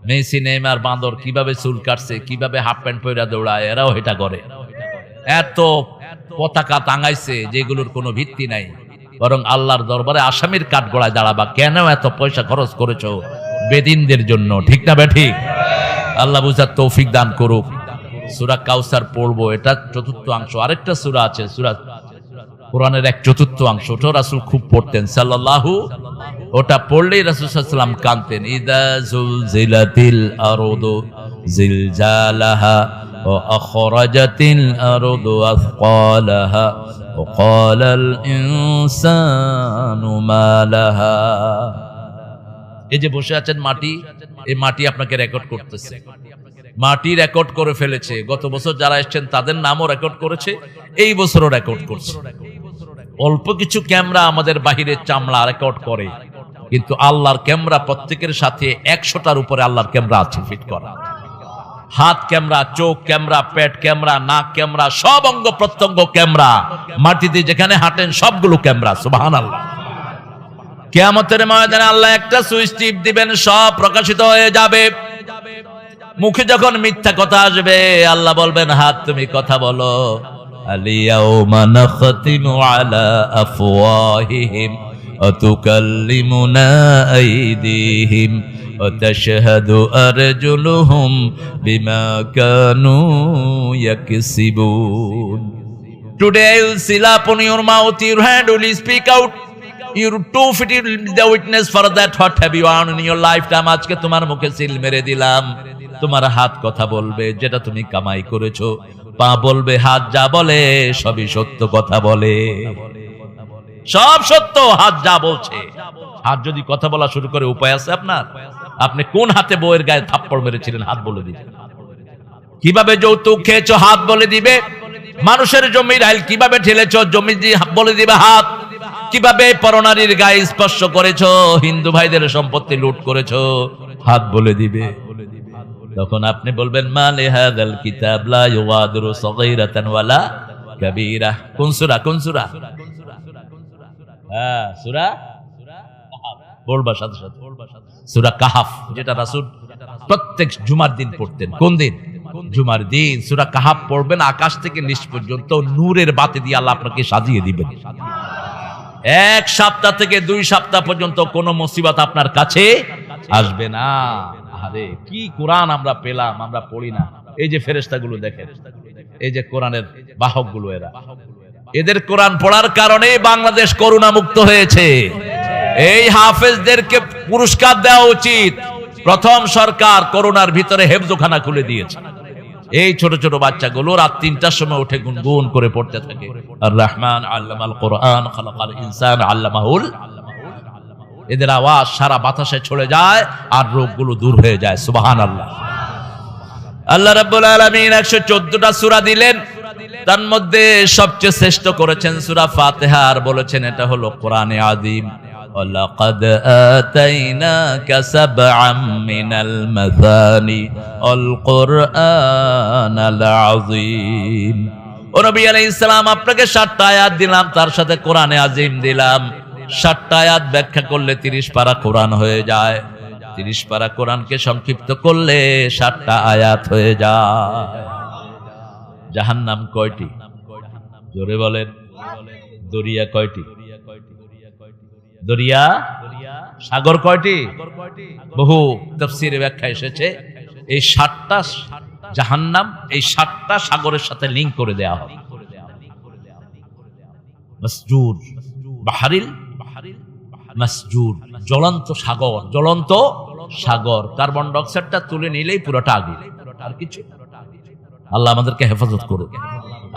মেসি নেইমার বাঁদর কিভাবে চুল কাটছে, কিভাবে হাফ প্যান্ট পরে দৌড়ায়, এরাও এটা করে। এত পতাকা টাঙাইছে যেগুলোর কোনো ভিত্তি নাই, বরং আল্লাহর দরবারে আসামির কাঠগড়ায় দাঁড়াবা। কেন এত পয়সা খরচ করেছো বেদিনদের জন্য? ঠিক না ঠিক? আল্লাহ বুঝার তৌফিক দান করুক। সূরা কাউসার পড়বো, এটা চতুর্থ অংশ। আরেকটা সূরা আছে, সূরা কোরআনের এক চতুর্থ অংশ, ওটা রাসূল খুব পড়তেন সাল্লাল্লাহু। ওটা পড়লেই রাসূল সাল্লাল্লাহু আলাইহি ওয়াসাল্লাম কাঁদতেন। ইযা যুলজিলাতিল আরদু জিলজালাহা ওয়া আখরাজাতিল আরদু আথকালাহা ওয়া ক্বালাল ইনসানু মা লাহা। এই যে বসে আছেন মাটি, এই মাটি আপনাকে রেকর্ড করতেছে। মাটি রেকর্ড করে ফেলেছে। গত বছর যারা এসেছেন তাদের নামও রেকর্ড করেছে, এই বছরও রেকর্ড করছে। অল্প কিছু ক্যামেরা আমাদের বাহিরের চামড়া রেকর্ড করে, কিন্তু আল্লাহর ক্যামেরা প্রত্যেকের সাথে 100টার উপরে আল্লাহর ক্যামেরা আছে ফিট করা। হাত ক্যামেরা, চোখ ক্যামেরা, পেট ক্যামেরা, নাক ক্যামেরা, সব অঙ্গ প্রত্যঙ্গ ক্যামেরা। মাটিতে যেখানে হাঁটেন সবগুলো ক্যামেরা। সুবহানাল্লাহ। কিয়ামতের ময়দানে আল্লাহ একটা সুইচ টিপ দিবেন, সব প্রকাশিত হয়ে যাবে। মুখে যখন মিথ্যা কথা আসবে, আল্লাহ বলবেন হাত তুমি কথা বলো। আলিয়াউমা নাখতিমু আলা আফওয়াহিহিম ওয়া তুকাল্লিমুনা আইদিহিম ওয়া তাশহাদু আরজুলুহুম বিমা Kanu ইয়াকসিবুন। Today I will seal upon your mouth, your hand will speak out, your 2 feet will be the witness for that what have you done in your lifetime. আজকে তোমার মুখে সিল মেরে দিলাম। তোমার হাত কথা বলবে যেটা তুমি কামাই করেছো, পা বলবে হাত যা বলে সবই সত্য কথা বলে, সব সত্য। হাত যা বলছে, হাত যদি কথা বলা শুরু করে উপায় আছে আপনার? আপনি কোন হাতে বউয়ের গায়ে থাপ্পড় মেরেছিলেন? হাত বলে দিবে। কিভাবে যৌতুক খেয়েছো? হাত বলে দিবে। মানুষের জমির আইল কিভাবে ঠেলেছো? জমি দিয়ে বলে দিবে হাত। কিভাবে পরনারীর গায়ে স্পর্শ করেছো? হিন্দু ভাইদের সম্পত্তি লুট করেছো? হাত বলে দিবে। তখন আপনি বলবেন মালে হাযাল কিতাব লা ইউগাদিরু সাগীরাতান ওয়ালা কাবীরা। কোন সূরা? কোন সূরা? হ্যাঁ, সূরা বলবা সাথে সাথে সূরা কাহাফ, যেটা রাসূল প্রত্যেক জুমার দিন পড়তেন। কোন দিন? জুমার দিন। সূরা কাহাফ পড়বেন, আকাশ থেকে নিচ পর্যন্ত নূরের বাতি দিয়ে আল্লাহ আপনাকে সাজিয়ে দিবেন। 1 সপ্তাহ থেকে 2 সপ্তাহ পর্যন্ত কোন মুসিবত আপনার কাছে আসবে না। আরে কি কোরআন আমরা পেলাম, আমরা পড়ি না। এই যে ফেরেশতাগুলো দেখেন, এই যে কোরআনের বাহকগুলো, এদের কোরআন পড়ার কারণে বাংলাদেশ করোনা মুক্ত হয়েছে। এই হাফেজদেরকে পুরস্কার দেওয়া উচিত। প্রথম সরকার করোনার ভিতরে হেফজখানা খুলে দিয়েছে। এই ছোট ছোট বাচ্চাগুলো রাত 3টার সময় উঠে গুনগুন করে পড়তে থাকে, আর রহমান আল্লামাল কোরআন খালাকাল ইনসান আল্লামাহুল। এদের আওয়াজ সারা বাতাসে ছড়ে যায় আর রোগগুলো দূর হয়ে যায়। সুবহানাল্লাহ। আল্লাহ রাব্বুল আলামিন 114টা সূরা দিলেন, তার মধ্যে সবচেয়ে শ্রেষ্ঠ করেছেন সূরা ফাতিহা, আর বলেছেন এটা হলো কোরআনে আযীম। ওয়ালাকাদ আতাইনাকা সাবআম মিনাল মাসানি আল কুরআনাল আযীম। ও নবী আলাইহিস সালাম, আপনাকে 7টা আয়াত দিলাম, তার সাথে কোরআনে আযীম দিলাম। 7টা আয়াত ব্যাখ্যা করলে 30 পারা কোরআন হয়ে যায়। 30 পারা কোরআনকে সংক্ষিপ্ত করলে 7টা আয়াত হয়ে যায়। জাহান্নাম কয়টি? জোরে বলেন। দরিয়া কয়টি? দরিয়া সাগর কয়টি? বহু তাফসীরে ব্যাখ্যা এসেছে এই 7টা জাহান্নাম এই 7টা সাগরের সাথে লিংক করে দেয়া হয়। মাসজুর, বাহারিল মাসজুর, জ্বলন্ত সাগর। জ্বলন্ত সাগর, কার্বন ডাইঅক্সাইডটা তুলে নিলেই পুরোটা আগুন, আর কিছু। আল্লাহ আমাদেরকে হেফাজত করুক।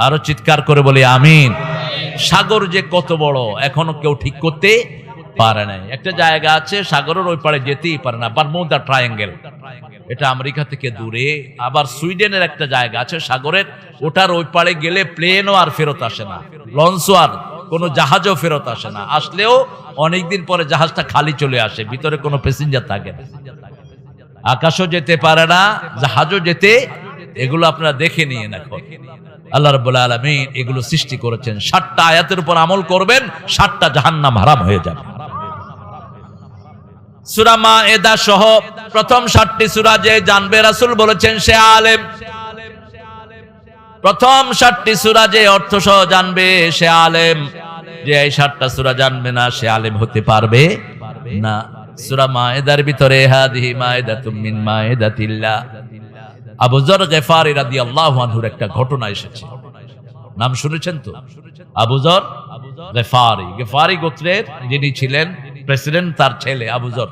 আরো চিৎকার করে বলি আমিন। সাগর যে কত বড় এখনো কেউ ঠিক করতে পারে নাই। একটা জায়গা আছে সাগরের ওই পারে যেতেই পারে না, বারমুডা ট্রায়াঙ্গেল, এটা আমেরিকা থেকে দূরে। আবার সুইডেনের একটা জায়গা আছে সাগরের, ওটার ওই পারে গেলে প্লেনও আর ফেরত আসে না, লঞ্চও আর কোনো জাহাজও ফেরত আসে না, আসলেও অনেকদিন পরে জাহাজটা খালি চলে আসে, ভিতরে কোনো প্যাসেঞ্জার থাকে না। আকাশও যেতে পারে না, জাহাজও যেতে, এগুলো আপনারা দেখে নিয়ে এখন। আল্লাহ রাব্বুল আলামিন এগুলো সৃষ্টি করেছেন। 7টা আয়াতের উপর আমল করবেন, 7টা জাহান্নাম হারাম হয়ে যাবে। সূরা মায়েদা সহ প্রথম 7টি সূরা যে জানবে, রাসূল বলেছেন সে আলেম। প্রথম 7টি সূরা যে অর্থ সহ জানবে সে আলেম, যে এই 7টা সূরা জানবে না সে আলেম হতে পারবে না। সূরা মায়েদার ভিতরে হাদিহি মায়েদাতুম মিন মায়েদাতিল্লাহ, আবু যর গফারি রাদিয়াল্লাহু আনহুর একটা ঘটনা এসেছে। নাম শুনেছেন তো? আবু যর গফারি, গফারি গোত্রের যিনি ছিলেন প্রেসিডেন্ট, তার ছেলে আবু যর,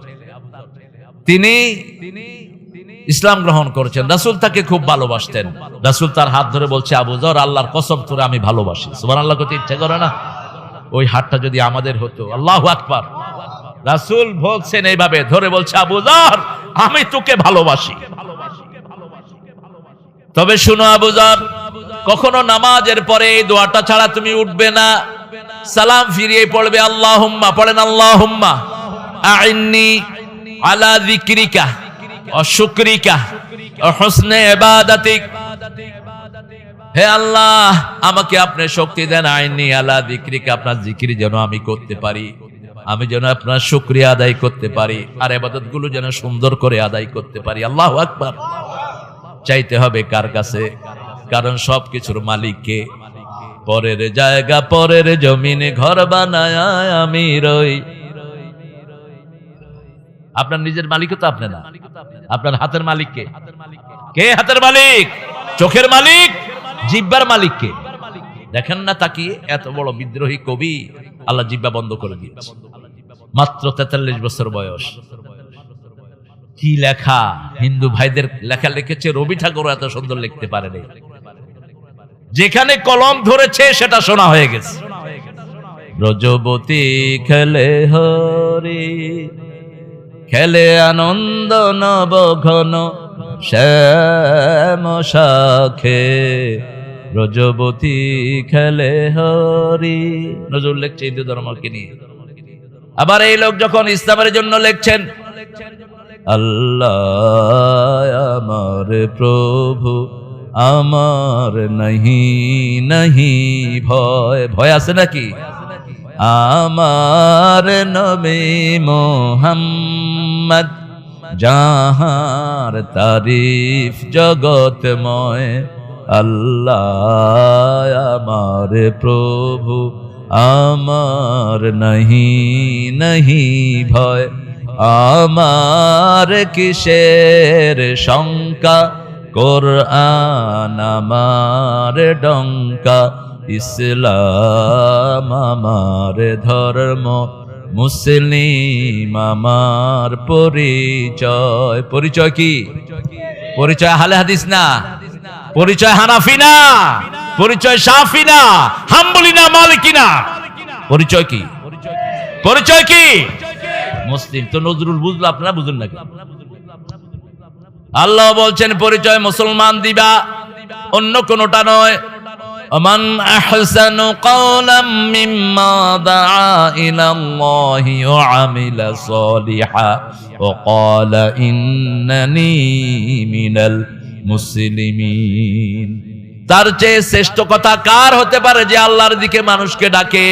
তিনি ইসলাম গ্রহণ করেছেন। রাসূল তাকে খুব ভালোবাসতেন। রাসূল তার হাত ধরে বলছে, আবু যর আল্লাহর কসম তোরে আমি ভালোবাসি। সুবহানাল্লাহ করতে ইচ্ছে করে না? ওই হাতটা যদি আমাদের হতো। আল্লাহু আকবার। রাসূল বলছেন এইভাবে ধরে, বলছে আবু যর আমি তোকে ভালোবাসি। তবে শুনো আবু যর, কখনো নামাজের পরে এই দোয়াটা ছাড়া তুমি উঠবে না। সালাম ফিরিয়ে পড়বে আল্লাহুম্মা, পড়েন আল্লাহুম্মা আইন্নি আলা যিকরিকা ওয়া শুকরিকা ওয়া হুসনে ইবাদাতিক। হে আল্লাহ আমাকে আপনি শক্তি দেন, আইন্নি আলা যিকরিকা, আপনার জিকির যেন আমি করতে পারি, আমি যেন আপনার শুকরিয়া আদায় করতে পারি, আর ইবাদতগুলো যেন সুন্দর করে আদায় করতে পারি। আল্লাহু আকবার। চাইতে হবে কার কাছে? কারণ সবকিছুর মালিক কে? পরের জায়গা পরের জমিনে ঘর বানায় আমি রই। আপনার নিজের মালিকও তো আপনি না। আপনার হাতের মালিক কে? কে হাতের মালিক? চোখের মালিক? জিহ্বার মালিক কে? দেখেন না তাকিয়ে? এত বড় বিদ্রোহী কবি, আল্লাহ জিহ্বা বন্ধ করে দিয়েছে, মাত্র 43 বছর বয়স। কি লেখা! হিন্দু ভাইদের লেখা লিখেছে, রবি ঠাকুর এত সুন্দর লিখতে পারেনি। যেখানে কলম ধরেছে সেটা শোনা হয়ে গেছে। ব্রজবতী খেলে হরি, খেলে আনন্দ নব ঘন শ্যাম শাখে, ব্রজবতী খেলে হরি। নজরুল লিখছে হিন্দু ধর্মকে নিয়ে। আবার এই লোক যখন ইসলামের জন্য লিখছেন, আল্লাহ আমার প্রভু আমার নাহি নাহি ভয়। ভয় আছে নাকি? আমার নবী মুহাম্মদ যাহার তারিফ জগতময়, আল্লাহ আমার প্রভু আমার নাহি নাহি ভয়। আমার কিসের শঙ্কা, কোরআন আমার ডঙ্কা, ইসলাম আমার ধর্ম, মুসলিম আমার পরিচয়। পরিচয় কি? পরিচয় আহলে হাদিস না, পরিচয় হানাফি না, পরিচয় শাফি না, হাম্বলি না, মালিকি না। পরিচয় কি? পরিচয় কি? মুসলিম। তো নজরুল বুঝলো, আপনারা বুঝুন নাকি? আল্লাহ বলছেন পরিচয় মুসলমান দিবা, অন্য কোনটা নয়। মান আহসানু কওলাম মিম্মা দাআ ইলাল্লাহি ওয়া আমিলা সলিহা ওয়া ক্বালা ইন্নানি মিনাল মুসলিমিন। তার চেয়ে শ্রেষ্ঠ কথা কার হতে পারে যে আল্লাহর দিকে মানুষকে ডাকে,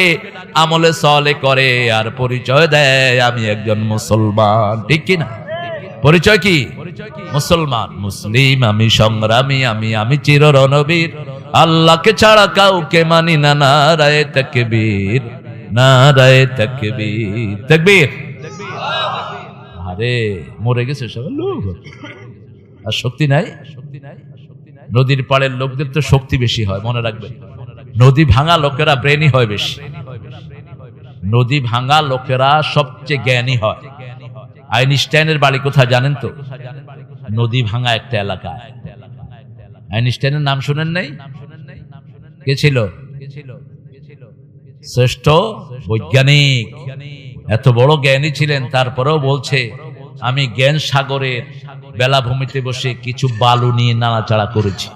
আমলে সলে করে, আর পরিচয় দেয় আমি একজন মুসলমান। ঠিক কি না? পরিচয় কি? মুসলমান, মুসলিম, আমি সংগ্রামী, আমি চির রণবীর, আল্লাহকে ছাড়া কাউকে মানি না। নারায়ে তাকবীর, নারায়ে তাকবীর, তাকবীর। আরে মরে গেছে সব লোক, আর শক্তি নাই। নদীর পাড়ের লোকদের তো শক্তি বেশি হয়, মনে রাখবেন। নদী ভাঙা লোকেরা ব্রেনি হয় বেশি। নদী ভাঙা লোকেরা সবচেয়ে জ্ঞানী হয়। আইনস্টাইনের বাড়ি কোথায় জানেন তো? নদী ভাঙা একটা এলাকা। আইনস্টাইনের নাম শুনেন নাই? কে ছিল? শ্রেষ্ঠ বৈজ্ঞানিক, এত বড় জ্ঞানী ছিলেন, তারপরেও বলছে আমি জ্ঞান সাগরের বেলাভূমিতে বসে কিছু বালু নিয়ে নাড়াচাড়া করেছি।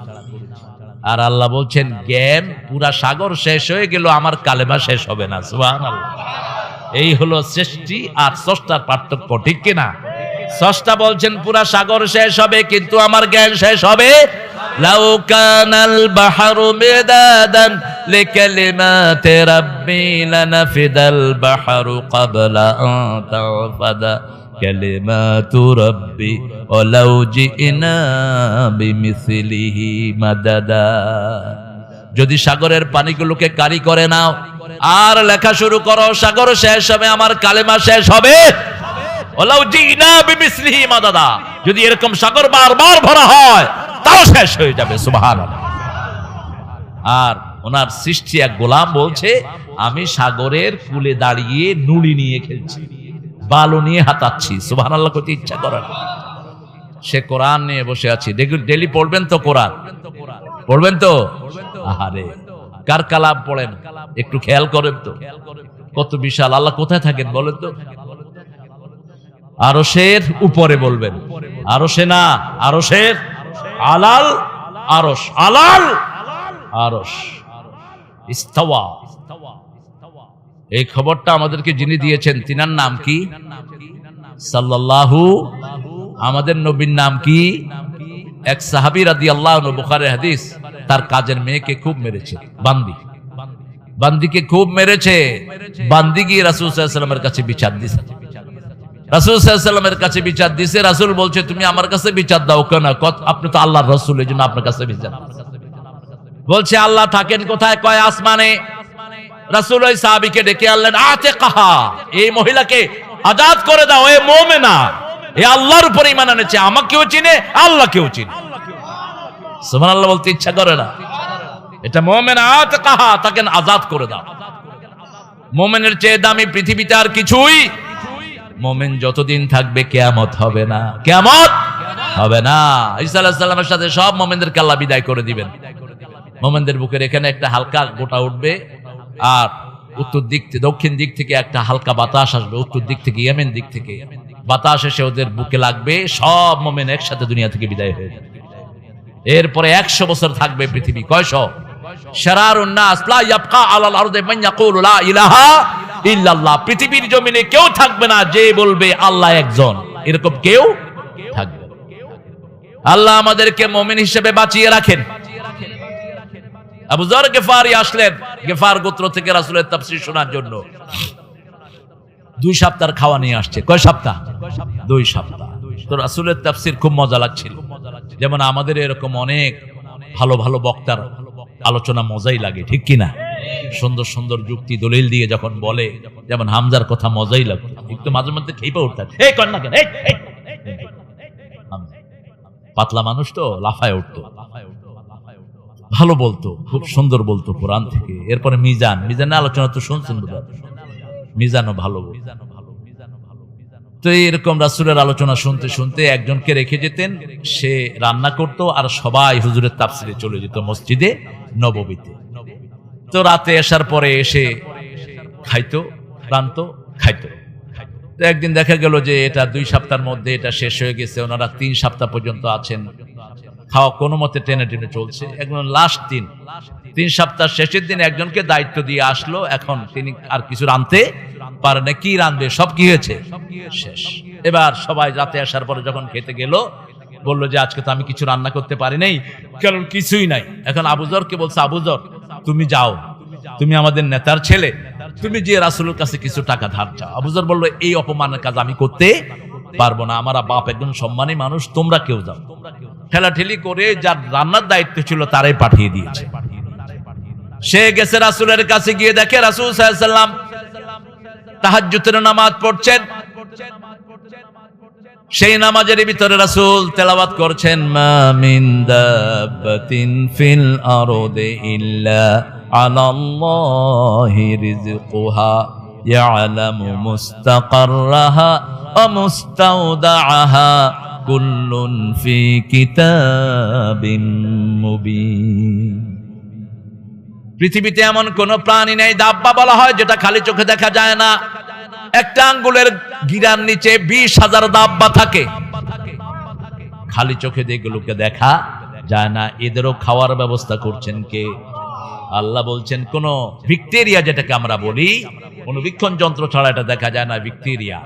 আর আল্লাহ বলছেন জ্ঞান পুরা সাগর শেষ হয়ে গেল, আমার কালেমা শেষ হবে না। সুবহানাল্লাহ। এই হলো সৃষ্টি আর স্রষ্টার পার্থক্য, ঠিক কিনা? স্রষ্টা বলছেন পুরা সাগর শেষ হবে, কিন্তু আমার জ্ঞান শেষ হবে। লাউ কানাল বাহরু মিদাদান লিকালিমাতি রাব্বি লানাফিদাল বাহরু ক্বাবলা আন তানফাদা কালিমাতু রাব্বি ওয়ালাউ জিনা বিমিসলিহি মাদাদা। যদি সাগরের পানিগুলোকে কারি করে নাও আর লেখা শুরু করো, সাগর শেষ হবে, আমার কালেমা শেষ হবে। ওয়ালাউ জিনা বিমিসলিহি মাদাদা, যদি এরকম সাগর বারবার ভরা হয় তাও শেষ হয়ে যাবে। সুবহানাল্লাহ। আর ওনার সৃষ্টি এক গোলাম বলছে আমি সাগরের কূলে দাঁড়িয়ে নুড়ি নিয়ে খেলছি, বালু নিয়ে হাতাচ্ছি। সুবহানাল্লাহ করতে ইচ্ছা করে না। সে কোরআন নিয়ে বসে আছে। ডেলি পড়বেন তো কোরআন? পড়বেন তো? আহারে কার কালাম পড়েন একটু খেয়াল করেন তো, কত বিশাল। আল্লাহ কোথায় থাকেন বলেন তো? আরশের উপরে বলবেন, আরশে না, আরশের আলাল আরশ, আলাল আরশ ইস্তাওয়া। এই খবরটা আমাদেরকে যিনি দিয়েছেন তিনার নাম কি? সাল্লাল্লাহু। আমাদের নবীর নাম কি? এক সাহাবী রাদিয়াল্লাহু আনহু, বুখারীর হাদিস, তার কাজের মেয়েকে খুব মেরেছে, বান্দিকে খুব মেরেছে। বান্দি গিয়ে রাসূল সাল্লাল্লাহু আলাইহি ওয়াসাল্লামের কাছে বিচার দিয়েছে। রাসূল সাল্লাল্লাহু আলাইহি ওয়াসাল্লামের কাছে বিচার দিয়েছে। রাসূল বলছে তুমি আমার কাছে বিচার দাও কেন? আপনি তো আল্লাহর রাসূল, এজন্য আপনার কাছে বিচার। বলছে আল্লাহ থাকেন কোথায়? কয় আসমানে। রাসূল ওই সাহাবীকে ডেকে আনলেন, আতিকাহা, এই মহিলাকে আজাদ করে দাও, এ মুমিনা, এ আল্লাহর উপর ঈমান এনেছে, আমাকেও চিনে আল্লাহকেও চিনে। সুবহানাল্লাহ বলতে ইচ্ছা করে না? এটা মুমিনা, আতিকাহা, তাকে আজাদ করে দাও। মুমিনের চেয়ে দামি পৃথিবীতে আর কিছুই। মুমিন যতদিন থাকবে কিয়ামত হবে না, কিয়ামত হবে না। ঈসা আলাইহিস সালামের সাথে সব মুমিনদেরকে আল্লাহ বিদায় করে দিবেন। মুমিনদের বুকের এখানে একটা হালকা গোটা উঠবে, আর উত্তর দিক থেকে, দক্ষিণ দিক থেকে একটা হালকা বাতাস আসবে, উত্তর দিক থেকে, ইয়েমেন দিক থেকে বাতাস এসে ওদের বুকে লাগবে। সব মুমিন একসাথে দুনিয়া থেকে বিদায় হয়ে যাবে। এরপরে 100 বছর থাকবে পৃথিবী। কয়শো? শারারুন নাস লা ইয়াবকা আলাল আরদি মান ইয়াকুলু লা ইলাহা ইল্লাল্লাহ। পৃথিবীর জমিনে কেউ থাকবে না যে বলবে আল্লাহ একজন, এরকম কেউ থাকবে। আল্লাহ আমাদেরকে মুমিন হিসেবে বাঁচিয়ে রাখেন। আবু যর গিফারি আসলেন গিফার গোত্র থেকে রাসূলের তাফসীর শোনার জন্য। 2 সপ্তাহের খাওয়া নিয়ে আসছে। কয় সপ্তাহ? 2 সপ্তাহ। তো রাসূলের তাফসীর খুব মজা লাগছিল। যেমন আমাদের এরকম অনেক ভালো ভালো বক্তার আলোচনা মজাই লাগে, ঠিক কিনা? সুন্দর সুন্দর যুক্তি দলিল দিয়ে যখন বলে, যেমন হামজার কথা মজাই লাগে, একটু মাঝে মধ্যে খেপে উঠতেন, এই কর না কেন, পাতলা মানুষ তো লাফায় উঠতো, ভালো বলতো, খুব সুন্দর বলতো কোরআন থেকে। এরপরে মিজানের আলোচনা তো শুনছেন, মিজানও ভালো। তো এরকম রাসূলের আলোচনা শুনতে শুনতে একজনকে রেখে যেতেন, সে রান্না করত আর সবাই হুজুরের তাফসিরে চলে যেত মসজিদে নববীতে। তো রাতে আসার পরে এসে খাইতো, রান্তো, খাইতো। তো একদিন দেখা গেল যে এটা 2 সপ্তাহের মধ্যে এটা শেষ হয়ে গেছে, ওনারা 3 সপ্তাহ পর্যন্ত আছেন, খাওয়া কোনো মতে টেনে টেনে চলছে। একদম লাস্ট 3 সপ্তাহ শেষের দিন একজনকে দায়িত্ব দিয়ে আসলো। এখন তিনি আর কিছু রাঁধতে পারে না, কি রাঁধবে, সব কি হয়েছে, শেষ। এবার সবাই রাতে আসার পরে যখন খেতে গেল, বললো যে আজকে তো আমি কিছু রান্না করতে পারি নাই, কারণ কিছুই নাই। এখন আবু যরকে বলছে, আবু যর তুমি যাও, তুমি আমাদের নেতার ছেলে, তুমি যে রাসূলের কাছে কিছু টাকা ধার চাও। আবু যর বললো এই অপমানের কাজ আমি করতে পারবো না, আমার বাপ একজন সম্মানী মানুষ, তোমরা কেউ যাও। ঠেলাঠেলি করে যার রান্নার দায়িত্ব ছিল তারাই পাঠিয়ে দিয়েছে। সে গেছে রাসূলের কাছে, গিয়ে দেখে রাসূল সাল্লাল্লাহু আলাইহি ওয়াসাল্লাম তাহাজ্জুদের নামাজ পড়ছেন। সেই নামাজের ভিতরে রাসূল তেলাওয়াত করছেন, মা মিন দাব্বাতিন ফিল আরদি ইল্লা আলাল্লাহি রিজকুহা ইয়ালামু মুস্তাকাররাহা ওয়া মুস্তাওদাআহা কুল্লুন ফি কিতাবিম মুবিন। পৃথিবীতে এমন কোন প্রাণী নেই, দাব্বা বলা হয় যেটা খালি চোখে দেখা যায় না। একটা আঙ্গুলের গিরার নিচে 20,000 দাব্বা থাকে, খালি চোখে যেগুলোকে দেখা যায় না। এদেরও খাওয়ার ব্যবস্থা করছেন কে? আল্লাহ বলছেন কোন ব্যাকটেরিয়া, যেটাকে আমরা বলি অনুবীক্ষণ যন্ত্র ছাড়া এটা দেখা যায় না, ব্যাকটেরিয়া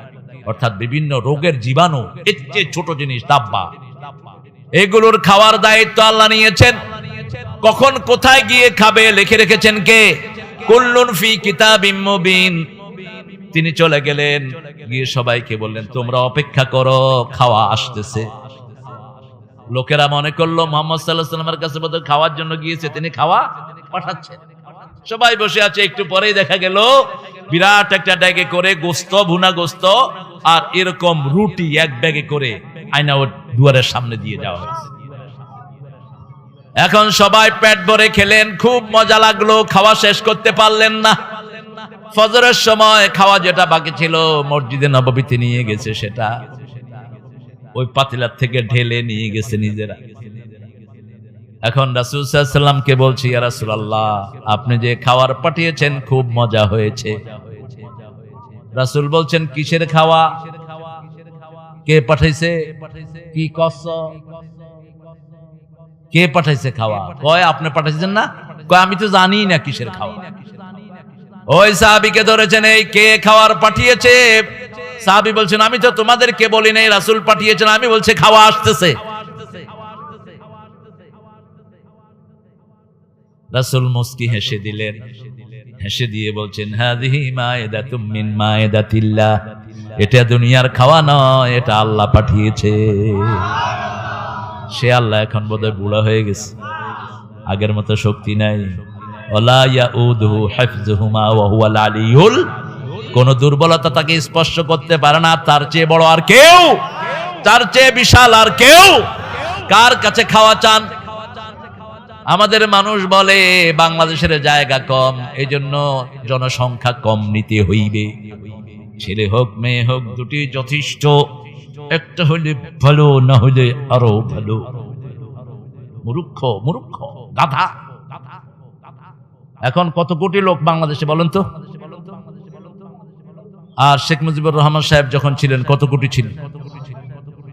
অর্থাৎ বিভিন্ন রোগের জীবাণু, এর চেয়ে ছোট জিনিস দাব্বা, এগুলোর খাওয়ার দায়িত্ব আল্লাহ নিয়েছেন। কখন কোথায় গিয়ে খাবে লিখে রেখেছেন কে? কুল্লুন ফি কিতাবিম মুবিন। তিনি চলে গেলেন, গিয়ে সবাইকে বললেন তোমরা অপেক্ষা করো, খাওয়া আসতেছে। লোকেরা মনে করলো মুহাম্মদ সাল্লাল্লাহু আলাইহি ওয়াসাল্লামের কাছে বোধহয় খাওয়ার জন্য গিয়েছে, তিনি খাওয়া পাঠাচ্ছেন। সবাই বসে আছে, একটু পরেই দেখা গেল বিরাট একটা ব্যাগে করে গোস্ত, ভুনা গোস্ত আর এরকম রুটি এক ব্যাগে করে আয়না ওর দুয়ারের সামনে দিয়ে যাওয়া হয়েছে। এখন সবাই পেট ভরে খেলেন, খুব মজা লাগলো, খাওয়া শেষ করতে পারলেন না। ফজরের সময় খাওয়া যেটা বাকি ছিল মসজিদে নববীতে নিয়ে গেছে, সেটা ওই পাতিলার থেকে ঢেলে নিয়ে গেছে নিজেরা। এখন রাসূল সাল্লাল্লাহু আলাইহি ওয়াসাল্লামকে বলছি, ইয়া রাসূলুল্লাহ আপনি যে খাবার পাঠিয়েছেন খুব মজা হয়েছে। রাসূল বলছেন কিসের খাওয়া? কে পাঠাইছে? কি কস? কে পাঠাইছে খাওয়া? কয় আপনি পাঠাইছেন না? কয় আমি তো জানি না কিসের খাওয়া। ওই সাহাবীকে ধরেছেন, এই কে খাবার পাঠিয়েছে? সাহাবী বলছেন আমি তো তোমাদেরকে বলি নাই, রাসূল পাঠিয়েছেন। আমি বলছি খাওয়া আসতেছে। রাসূল মুস্কি হেসে দিলেন, হেসে দিয়ে বলছেন হাযিহি মায়েদাতুম মিন মায়েদাতিল্লাহ, এটা দুনিয়ার খাওয়া নয়, এটা আল্লাহ পাঠিয়েছে। সে আল্লাহ এখন বোধহয় বুড়া হয়ে গেছে, আগের মতো শক্তি নাই। ওয়ালা ইয়াউদুহু হিফযুহুমা ওয়া হুয়াল আলিয়ুল, কোন দুর্বলতা তাকে স্পর্শ করতে পারে না। তার চেয়ে বড় আর কেউ, তার চেয়ে বিশাল আর কেউ। কার কাছে খাওয়া চান? আমাদের মানুষ বলে বাংলাদেশের জায়গা কম, এজন্য জনসংখ্যা কম নিতে হইবে। ছেলে হোক মেয়ে হোক দুটি যথেষ্ট, একটা হইলে ভালো, না হইলে আরো ভালো। মূর্খ মূর্খ গাধা। এখন কত কোটি লোক বাংলাদেশে বলেন তো? আর শেখ মুজিবুর রহমান সাহেব যখন ছিলেন কত কোটি ছিল?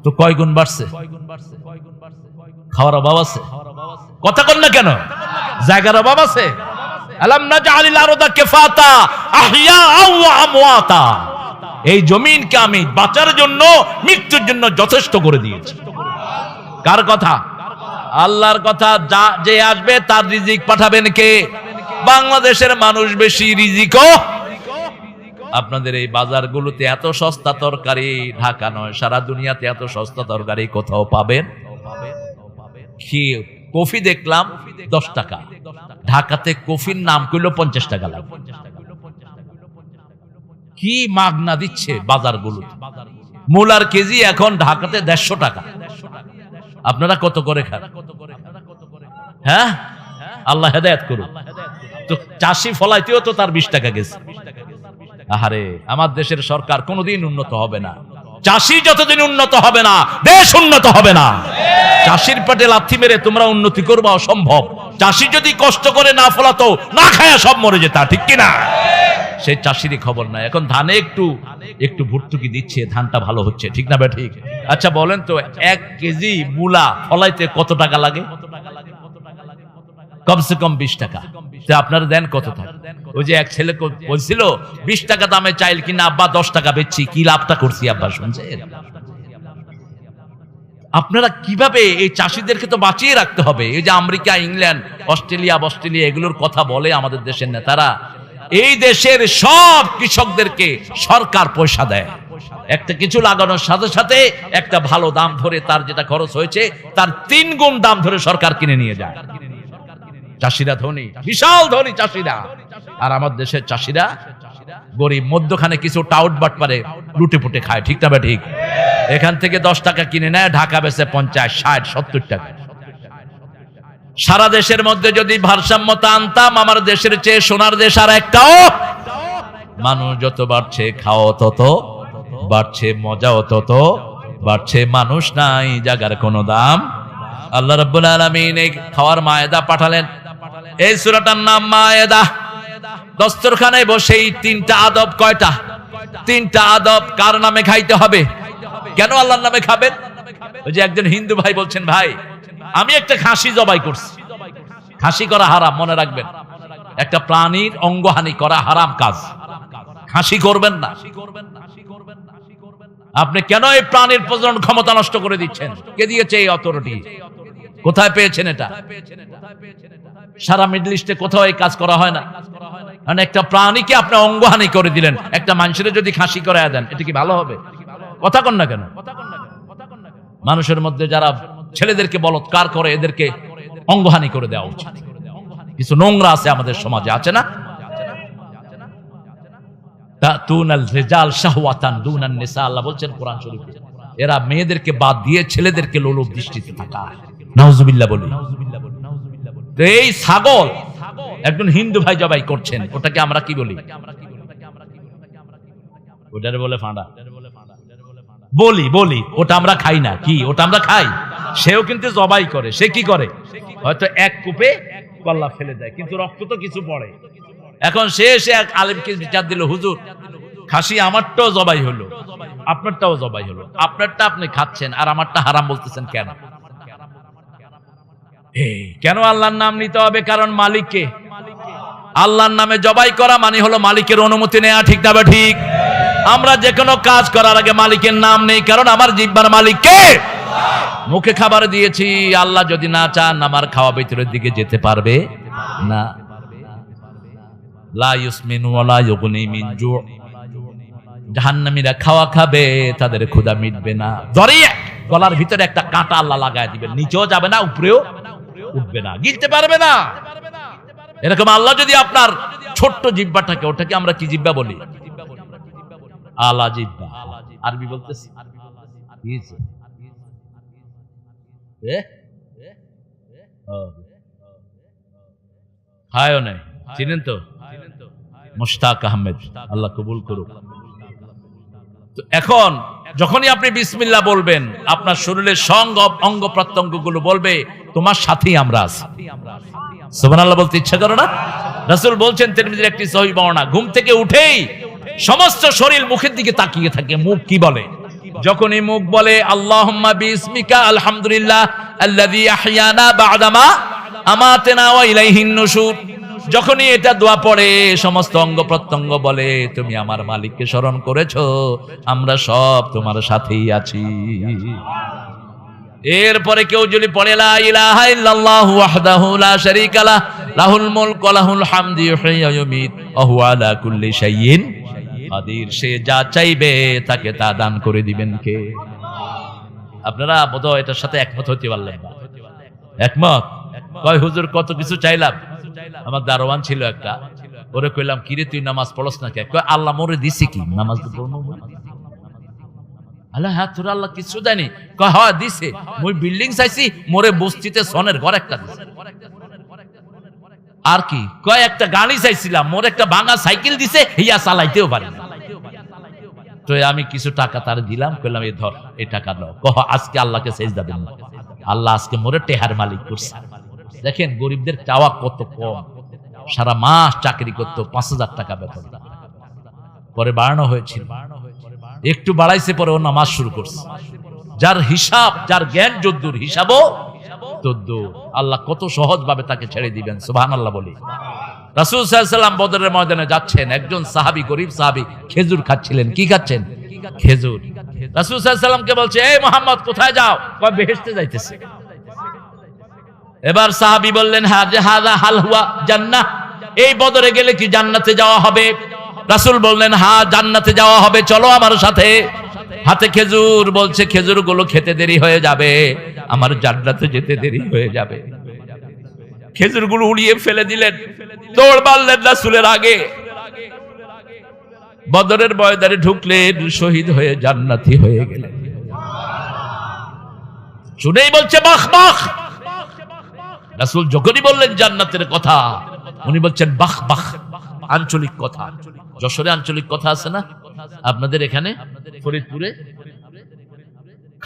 তো কয় গুণ বাড়ছে? খাওয়ার অভাব আছে? কথা কন না কেন? জায়গার অভাব আছে? আলাম নাজআলিল আরদা কিফাতা আহইয়াআ ওয়া আমওয়াতা, এই জমিনকে আমি বাঁচার জন্য, মৃত্যুর জন্য যথেষ্ট করে দিয়েছি। কার কথা? আল্লাহর কথা। যে আসবে তার রিজিক পাঠাবেন কে? বাংলাদেশের মানুষ বেশি, রিজিকও আপনাদের এই বাজারগুলোতে এত সস্তা তরকারি, ঢাকা নয় সারা দুনিয়াতে এত সস্তা তরকারি কোথাও পাবেন? কি কফি দেখলাম 10 টাকা, ঢাকাতে কফির নাম কইলো 50 টাকা লাগে। কি মাগনা দিচ্ছে বাজারগুলো। মূলার কেজি এখন ঢাকাতে 150 টাকা। আপনারা কত করে খান? হ্যাঁ, আল্লাহ হেদায়েত করুন। তো চাষি ফলাইতেও তো তার 20 টাকা গেছে। আহারে, আমার দেশের সরকার কোনোদিন উন্নত হবে না। চাষি যতদিন উন্নত হবে না, দেশ উন্নত হবে না। চাষির পেটে লাথি মেরে তোমরা উন্নতি করবা অসম্ভব। চাষি যদি কষ্ট করে না ফলাতো, না খায়া সব মরে যেতা, ঠিক কিনা? সেই চাষিরই খবর নাই। এখন ধানে একটু একটু ভর্তুকি দিচ্ছে, ধানটা ভালো হচ্ছে, ঠিক না বে ঠিক? আচ্ছা বলেন তো 1 কেজি মূলা ফলাইতে কত টাকা লাগে? কমসে কম 20 টাকা। আপনারা দেন কত টাকা? ওই যে এক ছেলে বলছিল 20 টাকা দামে চাইল কিনা আব্বা 10 টাকা বেচছি, কি লাভটা করছি আব্বা, শুনছেন? আপনারা কিভাবে এই চাষিদেরকে তো বাঁচিয়ে রাখতে হবে। এই যে আমেরিকা, ইংল্যান্ড, অস্ট্রেলিয়া এগুলোর কথা বলে আমাদের দেশের নেতারা, এই দেশের সব কৃষকদেরকে সরকার পয়সা দেয়। একটা কিছু লাগানোর সাথে সাথে একটা ভালো দাম ধরে, তার যেটা খরচ হয়েছে তার 3 গুণ দাম ধরে সরকার কিনে নিয়ে যায়। চাষিরা ধনী, বিশাল ধনী চাষিরা। আর আমার দেশের চাষিরা গরিব, মধ্যখানে কিছু টাউট বাট পারে, লুটে পুটে খায়, ঠিক না? ঠিক। এখান থেকে 10 টাকা কিনে নেয়, ঢাকা বেচে 50, 60, 70 টাকা। সারা দেশের মধ্যে যদি ভারসাম্যতা আনতাম, আমার দেশের চেয়ে সোনার দেশ আর একটাও। মানুষ যত বাড়ছে, খাওয়া তত বাড়ছে, মজাও তত বাড়ছে, মানুষ নাই, জাগার কোনো দাম। আল্লাহ রাব্বুল আলামিন এই খাওয়ার মায়েদা পাঠালেন। এই সূরাটার নাম মায়েদা। দস্তরখানায় বসে এই তিনটা আদব। কয়টা? তিনটা আদব। কার নামে খাইতে হবে? কেন আল্লাহর নামে খাবেন? ওই যে একজন হিন্দু ভাই বলছেন, ভাই আমি একটা খাসি জবাই করছি। খাসি করা হারাম, মনে রাখবেন। একটা প্রাণীর অঙ্গহানি করা হারাম কাজ। খাসি করবেন না। আপনি কেন এই প্রাণীর প্রজনন ক্ষমতা নষ্ট করে দিচ্ছেন? কে দিয়েছে এই অথরিটি? কোথায় পেয়েছেন এটা? সারা মিডল ইস্টে কোথাও এই কাজ করা হয় না। মানে একটা প্রাণীকে আপনি অঙ্গহানি করে দিলেন। একটা মানুষের যদি খাসি করে দেন, এটা কি ভালো হবে? কথা কন না কেন? মানুষের মধ্যে যারা ছেলেদেরকে বলৎকার করে, এদেরকে অঙ্গহানি করে দেওয়া উচিত। কিছু নোংরা আছে আমাদের সমাজে, আছে না? তাতুনাল রিজাল শাহওয়াতান দুনান নিসা, আল্লাহ বলছেন কোরআন শরীফে। এরা মেয়েদেরকে বাদ দিয়ে ছেলেদেরকে লোলুপ দৃষ্টিতে তাকায়। নাউজুবিল্লাহ বলি। এই ছাগল একজন হিন্দু ভাই জবাই করছেন, ওটাকে আমরা কি বলি? ওটারে বলে ফাঁড়া। বলি ওটা আমরা খাই না। কি ওটা আমরা খাই? সেও কিন্তু জবাই করে। সে কি করে? হয়তো এক কূপে কল্লা ফেলে দেয়, কিন্তু রক্ত তো কিছু পড়ে। এখন সে এক আলেমকে বিচার দিল, হুজুর খাসি আমারটাও জবাই হলো, আপনারটাও জবাই হলো, আপনারটা আপনি খাচ্ছেন আর আমারটা হারাম বলতেছেন কেন? কেন আল্লাহর নাম নিতে হবে? কারণ মালিককে। আল্লাহর নামে জবাই করা মানে হলো মালিকের অনুমতি নেওয়া, ঠিক না? ঠিক। আমরা যে কোনো কাজ করার আগে মালিকের নাম নেই, কারণ আমার জিহ্বার মালিক কে? মুখে খাবার দিয়েছি, আল্লাহ যদি না চান আমার খাওয়া ভিতরের দিকে যেতে পারবে না। লা ইউসমিনু ওয়া লা ইউগনি মিন জু'। জাহান্নামীরা খাওয়া খাবে, তাদের ক্ষুধা মিটবে না। জরিয়া, গলার ভিতরে একটা কাঁটা আল্লাহ লাগায় দিবেন, নিচেও যাবে না, উপরেও উঠবে না, গিলতে পারবে না। এরকম আল্লাহ যদি আপনার ছোট্ট জিহ্বাটাকে, ওটাকে আমরা কি জিহ্বা বলি? আলা জিহ্বা। আরবি বলতেছি। খায়ও নাই, চিনেন তো? মুশতাক আহমেদ, আল্লাহ কবুল করুক। তো এখন যখনই আপনি বিসমিল্লাহ বলবেন, আপনার শরীরের অঙ্গ প্রত্যঙ্গ গুলো বলবে তোমার সাথেই আমরা আছি। সুবহানাল্লাহ বলতে ইচ্ছা করে না? রাসূল বলছেন, তিরমিজির একটি সহিহ বর্ণনা, ঘুম থেকে উঠেই সমস্ত শরীর মুখের দিকে তাকিয়ে থাকে। মুখ কি বলে? যখনই মুখ বলে আল্লাহুম্মা বিসমিকা আলহামদুলিল্লাহ আল্লাযী আহইয়ানা বা'দামা আমাতানা ওয়া ইলাইহিন নুশুর, যখনই এটা দোয়া পড়ে সমস্ত অঙ্গ প্রত্যঙ্গ বলে তুমি আমার মালিককে স্মরণ করেছো, আমরা সব তোমার সাথেই আছি। এরপরে কেউ যদি পড়ে লা ইলাহা ইল্লাল্লাহু ওয়াহদাহু লা শারীকা লাহু লাহুল মুলকু ওয়া লাহুল হামদু ইউহয়ি ওয়া ইউমীত ওয়া হুয়া আলা কুল্লি শাইইন কাদির, সে যা চাইবে তাকে তা দান করে দিবেন কে? আপনারা বোধহয় এটার সাথে একমত হতে পারলেন না। একমত? কয় হুজুর কত কিছু চাইলাম। আমার দারোয়ান ছিল একটা, ওরে কইলাম কিরে তুই নামাজ পড়স না কে? কয় আল্লাহ মোরে দিছে কি নামাজ পড়বো? আল্লাহ হ্যাঁ, তোর আল্লাহ কিছু দেয়নি? কয় হ্যাঁ দিছে, মুই বিল্ডিং চাইছি, মোরে বস্তিতে সনের ঘর একটা দিছে। আর কি? কয় একটা গাড়ি চাইছিলাম, মোর একটা ভাঙা সাইকেল দিছে, হিয়া চালাইতেও পারি না। তো আমি কিছু টাকা তার দিলাম, কইলাম এই ধর, এই টাকা দাও। কহ আজকে আল্লাহকে সেজদা দেন, আল্লাহ আজকে মোরে টেহার মালিক করছে। দেখেন গরিবদের চাওয়া কত কম। সারা মাস চাকরি করতো, ৫,০০০ টাকা বেতন, পরে বাড়ানো হয়েছিল, একটু বাড়াইছে, পরে ও নামাজ শুরু করছে। যার হিসাব, যার জ্ঞান যদ্দুর, হিসাবও তদ্দুর। আল্লাহ কত সহজ ভাবে তাকে ছেড়ে দিবেন। সুবহানাল্লাহ বলি। রাসূল সাল্লাল্লাহু আলাইহি ওয়াসাল্লাম বদরের ময়দানে যাচ্ছেন, একজন সাহাবী, গরিব সাহাবী, খেজুর খাচ্ছিলেন। কি খাচ্ছেন? খেজুর। রাসূল সাল্লাল্লাহু আলাইহি ওয়াসাল্লামকে বলছে, এই মুহাম্মদ কোথায় যাও? কয় বেহেশতে যাইতেছে। এবার সাহাবী বললেন, হাযা হাল হুয়া জান্নাহ, এই বদরে গেলে কি জান্নাতে যাওয়া হবে? রাসূল বললেন, হ্যাঁ জান্নাতে যাওয়া হবে, চলো আমার সাথে। হাতে খেজুর, বলছে খেজুর গুলো খেতে দেরি হয়ে যাবে, আমার জান্নাতে যেতে দেরি হয়ে যাবে। খেজুর গুলো উড়িয়ে ফেলে দিলেন, দৌড় মারলেন রাসূলের আগে। বদরের ময়দানে ঢুকলেন, শহীদ হয়ে জান্নাতি হয়ে গেলেন। শুনেই বলছে বাহ বাহ। রাসূল যখনই বললেন জান্নাতের কথা, উনি বলছেন বাহ বাহ। আঞ্চলিক কথা, যশোরে আঞ্চলিক কথা আছে না আপনাদের এখানে? ফরিদপুরে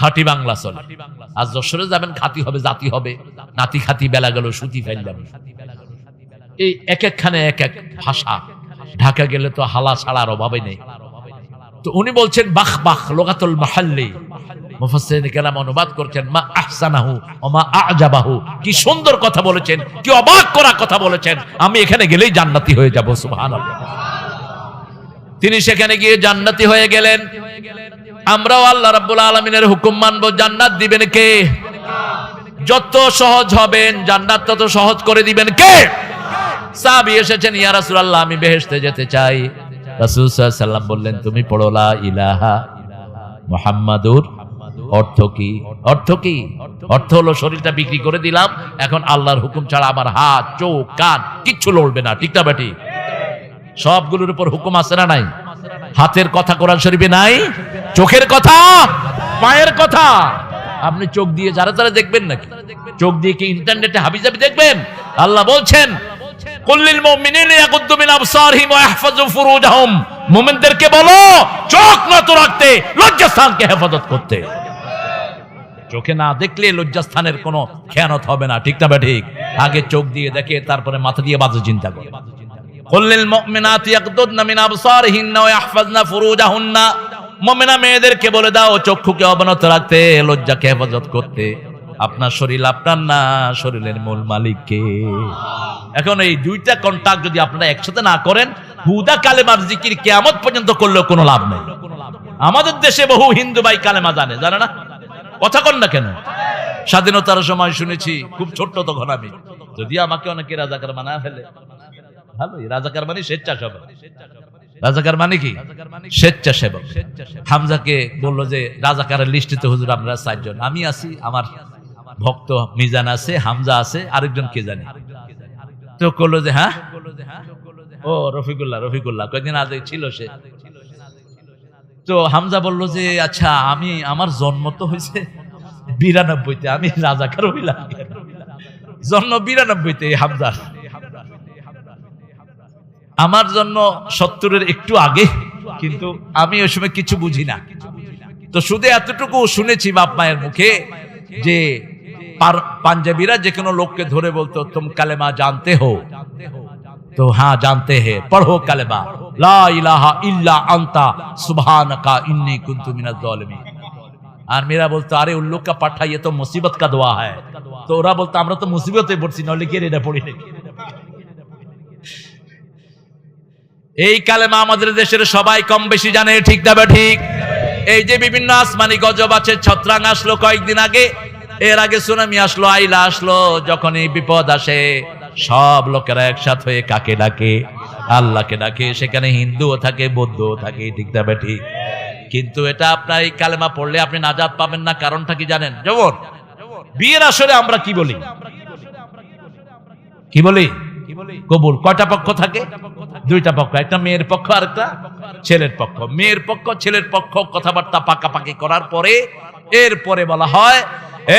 খাঁটি বাংলা চলে। আজ যশোরে যাবেন খাঁটি হবে, জাতি হবে, নাতি খাতি বেলা গেল সুতি ফেললাম। এই এক একখানে এক এক ভাষা। ঢাকা গেলে তো হালা ছাড়ার অভাবে নেই। তো উনি বলছেন বাখ বাখ লোগাতুল মাহাল্লি, মুফাসসিরিন কেরাম অনুবাদ করছেন মা আহসানাহু ওয়া মা আ'জাবাহু, কি সুন্দর কথা বলেছেন, কি অবাক করা কথা বলেছেন, আমি এখানে গেলেই জান্নাতি হয়ে যাব। সুবহানাল্লাহ। তিনি সেখানে গিয়ে জান্নাতি হয়ে গেলেন। আমরাও আল্লাহ রাব্বুল আলামিনের হুকুম মানব। জান্নাত দিবেন কে? যত সহজ হবেন জান্নাত তত সহজ করে দিবেন কে? সাহাবী এসেছেন, ইয়া রাসূলুল্লাহ আমি বেহেশতে যেতে চাই। রাসূল সাল্লাল্লাহু আলাইহি ওয়াসাল্লাম বললেন তুমি পড়ো লা ইলাহা মুহাম্মাদুর। অর্থ কি? অর্থ কি? অর্থ হলো শরীরটা বিক্রি করে দিলাম, এখন আল্লাহর হুকুম ছাড়া আমার হাত, চোখ, কান কিচ্ছু লড়বে না। ঠিক না বেটি? সবগুলোর উপর হুকুম আছে না নাই? হাতের কথা কোরআন শরীফে নাই, চোখের কথা, পায়ের কথা। আপনি চোখ দিয়ে যারা যারা দেখবেন নাকি? চোখ দিয়ে কি ইন্টারনেটে হাবিজাবি দেখবেন? আল্লাহ বলছেন কুল্লিল মুমিনিনা ইয়াগুদ্দু মিন আবসারিহিম ওয়া ইয়াহফাযু ফুরুজাহুম, মুমিনদেরকে বলো চোখ নত রাখতে, লজ্জাস্থানকে হেফাজত করতে। চোখে না দেখলে লজ্জাস্থানের কোনো খেয়ানত হবে না। ঠিক না ঠিক? আগে চোখ দিয়ে দেখে, তারপরে মাথা দিয়ে বাজে চিন্তা করে। কুল্লিল মুমিনাতি ইয়াগুদ্দুনা মিন আবসারিহিন্না ওয়া ইয়াহফাযনা ফুরুজাহুন্না, মুমিনা মেয়েদেরকে বলে দাও চক্ষুকে অবনত রাখতে, লজ্জাকে হেফাজত করতে। আপনার শরীর আপনার না, শরীরের মূল মালিক কে? এখন এই দুইটা কন্টাক্ট যদি আপনারা একসাথে না করেন, হুদা কালেমার জিকির কিয়ামত পর্যন্ত করলেও কোনো লাভ নেই। আমাদের দেশে বহু হিন্দু ভাই কালেমা জানে না, কথা কন না কেন? স্বাধীনতার সময় শুনেছি, খুব ছোট্ট তখন আমি, যদি আমাকে অনেকে রাজাকার বানায় ফেলে, ভালোই। রাজাকার মানে স্বেচ্ছাসেবক। রাজাকার মানে কি? স্বেচ্ছাসেবক। হামজাকে বললো যে রাজাকারের লিস্টে তো হুজুর আমরা 4 জন, আমি আছি, আমার ভক্ত মিজান আছে, হামজা আছে, আরেকজন কে জানি। তো করলো যে হ্যাঁ, ও রফিকুল্লাহ কয়েকদিন আগে ছিল সে। তো হামজা বলল যে আচ্ছা, আমি আমার জন্ম তো হয়েছে 92-তে, আমি রাজাকার হইলাম। জন্ম 92-তে হামজা, আমার জন্য 70-এর একটু আগে, কিন্তু আমি ওই সময় কিছু বুঝি না। তো শুধু এতটুকু শুনেছি বাপ মায়ের মুখে যে পাঞ্জাবিরা যে কোনো লোককে ধরে বলতো তুম কালেমা জানতে হো? তো হ্যাঁ জানতে হে, পড়ো কালেমা লা ইলাহা ইল্লা আনতা সুবহানাকা ইন্নী কুনতু মিনাজ জালিমিন। আর মেয়েরা বলতো আরে উন লোগ কা পাঠা, ये तो मुसीबत का दुआ है। তো ওরা বলতো আমরা তো মুসিবতে পড়ছি, নইলে কি এটা পড়ি না। এই কালেমা আমাদের দেশের সবাই কম বেশি জানে। ঠিক না ঠিক? এই যে বিভিন্ন আসমানি গজব আছে, ছত্রাং আসলো কয়েকদিন আগে, এর আগে সুনামি আসলো, আইলা আসলো, যখন এই বিপদ আসে সব লোকেরা একসাথ হয়ে কাকে ডাকে? আল্লাহকে ডাকে। সেখানে হিন্দুও থাকে, বৌদ্ধও থাকে। ঠিক না ঠিক? কিন্তু এটা আপনার এই কালেমা পড়লে আপনি নাজাত পাবেন না। কারণটা কি জানেন? যেমন বিয়ের আসরে আমরা কি বলি? কি বলি? কবুল। কয়টা পক্ষ থাকে? 2টা পক্ষ, একটা মেয়ের পক্ষ আর একটা ছেলের পক্ষ। মেয়ের পক্ষ ছেলের পক্ষ কথাবার্তা পাকাপাকি করার পরে এরপরে বলা হয়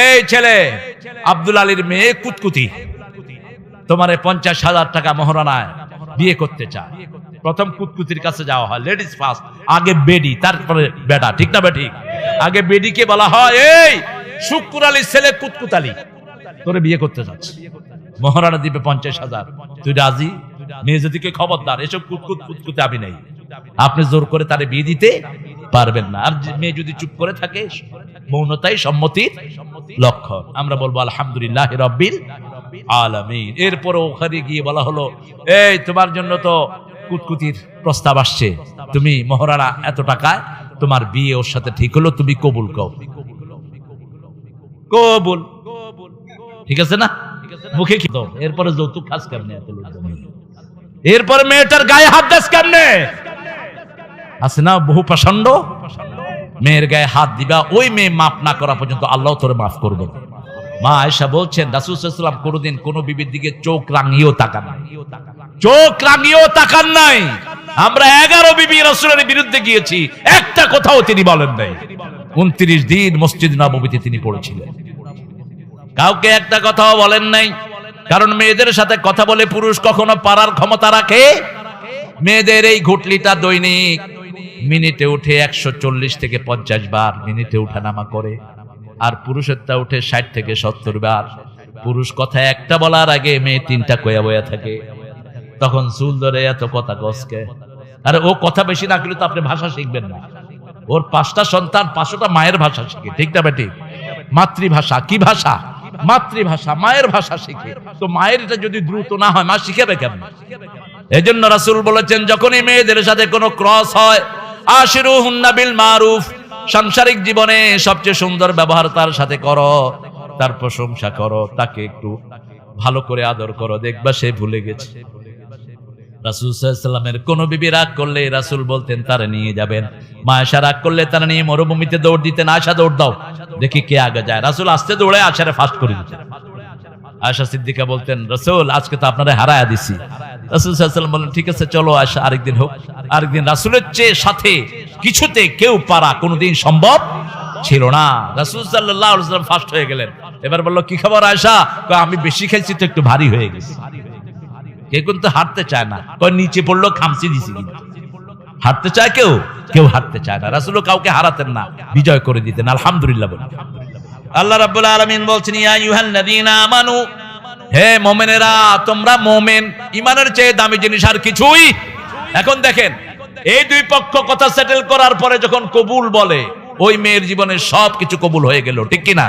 এই ছেলে, আব্দুল আলীর মেয়ে কুতকুতি, তোমারে 50,000 টাকা মহরানায় বিয়ে করতে চায়। প্রথম কুতকুতির কাছে যাওয়া হয়, লেডিস ফার্স্ট, আগে বেডি তারপরে বেডা। ঠিক না ঠিক? আগে বেডিকে বলা হয় এই শুক্কুর আলীর ছেলে কুতকুত আলী তোরে বিয়ে করতে যাচ্ছে, মহরানা দিবে 50,000, তুই রাজি? মেয়ে যদি কে খবরদার, এসব কুতকুতে আমি নেই, আপনি জোর করে তারে বিয়ে দিতে পারবেন না। আর মেয়ে যদি চুপ করে থাকে, মৌনতাই সম্মতির লক্ষণ। আমরা বলবো আলহামদুলিল্লাহ রাব্বিল আলামিন। এরপরে ওখানে গিয়ে বলা হলো এই তোমার জন্য তো কুতকুতির প্রস্তাব আসছে, তুমি মহরানা এত টাকায় তোমার বিয়ে ওর সাথে ঠিক হলো, তুমি কবুল কও। কবুল, ঠিক আছে না? মুখে কি? এরপরে যৌতুক খাস কেমনে? এরপরে মেয়েটার গায়ে হাত দাস কেমনে? আছে না বহু প্রচন্ড, মেয়ের গায়ে হাত দিবা, ওই মেয়ে মাফ না করা পর্যন্ত আল্লাহ তোরে মাফ করবে। মা আয়েশা বলছেন রাসূল সাল্লাল্লাহু আলাইহি ওয়াসাল্লাম কোনদিন কোন বিবির দিকে চোখ রাঙিয়েও তাকান নাই, চোখ রাঙিয়েও তাকান নাই। আমরা 11 বিবি রাসূলের বিরুদ্ধে গিয়েছি, একটা কথাও তিনি বলেন নাই। 29 দিন মসজিদ নববীতে তিনি পড়েছিলেন, কাউকে একটা কথাও বলেন নাই। কারণ মেয়েদের সাথে কথা বলে পুরুষ কখনো পারার ক্ষমতা রাখে? মেয়েদের এই ঘুটলিটা দৈনিক মিনিটে উঠে 140 থেকে 50 বার মিনিটে উঠানামা করে। আর পুরুষেরটা উঠে 60 থেকে 70 বার। পুরুষ কথা একটা বলার আগে মেয়ে 3টা কয়া বয়া থাকে। তখন চুল ধরে এত কথা কসকে। আরে ও কথা বেশি না করলে তো আপনি ভাষা শিখবেন না। ওর 5টা সন্তান 5টা মায়ের ভাষা শিখে, ঠিক না বেটি? মাতৃভাষা কি ভাষা? মাতৃভাষা, মায়ের ভাষা শিখে। তো মায়ের এটা যদি দ্রুত না হয়, মা শিখাবে কেমন? এই জন্য রাসূল বলেছেন, যখনই মেয়েদের সাথে কোনো ক্রস হয়, আশিরুহুন্না বিল মারুফ, সাংসারিক জীবনে সবচেয়ে সুন্দর ব্যবহার তার সাথে করো, তার প্রশংসা করো, তাকে একটু ভালো করে আদর করো, দেখবা সে ভুলে গেছে। রাসূল সাল্লাল্লাহু আলাইহি ওয়াসাল্লামের কোন বিবি রাগ করলে রাসূল বলতেন তারে নিয়ে যাবেন। মা আয়েশা রাগ করলে তারা নিয়ে মরুভূমিতে দৌড় দিতেন, আয়েশা দৌড় দাও, দেখি কে আগে যায়। রাসূল আস্তে দৌড়ে আয়েশারে ফাস্ট করে দিতেন। আয়েশা সিদ্দিকা বলতেন, রাসূল আজকে তো আপনারে হারায়া দিছি। রাসূল সাল্লাল্লাহু আলাইহি ওয়াসাল্লাম বলেন, ঠিক আছে চলো আয়েশা, আরেকদিন হোক। আরেকদিন। রাসূলের চেয়ে সাথে কিছুতে কেউ পারা কোনোদিন সম্ভব ছিল না। রাসূল সাল্লাল্লাহু আলাইহি ওয়াসাল্লাম ফাস্ট হয়ে গেলেন। এবার বলল, কি খবর আয়েশা? কয়, আমি বেশি খাইছি তো একটু ভারী হয়ে গেছি। কেউ কিন্তু হাঁটতে চায় না, কয় নিচে পড়লো খামচি দিছি। কিন্তু হাঁটতে চায় কেউ? কেউ হাঁটতে চায় না। রাসূলও কাউকে হারাতেন না, বিজয় করে দিতেন। আলহামদুলিল্লাহ বলেন। আল্লাহ রাব্বুল আলামিন বলছেন, ইয়া আইয়ুহাল্লাযীনা আমানু, হে মুমিনেরা, তোমরা মুমিন। ঈমানের চেয়ে দামি জিনিস আর কিছুই। এখন দেখেন, এই দুই পক্ষ কথা সেটেল করার পরে যখন কবুল বলে, ওই মেয়ের জীবনে সবকিছু কবুল হয়ে গেল, ঠিক কি না?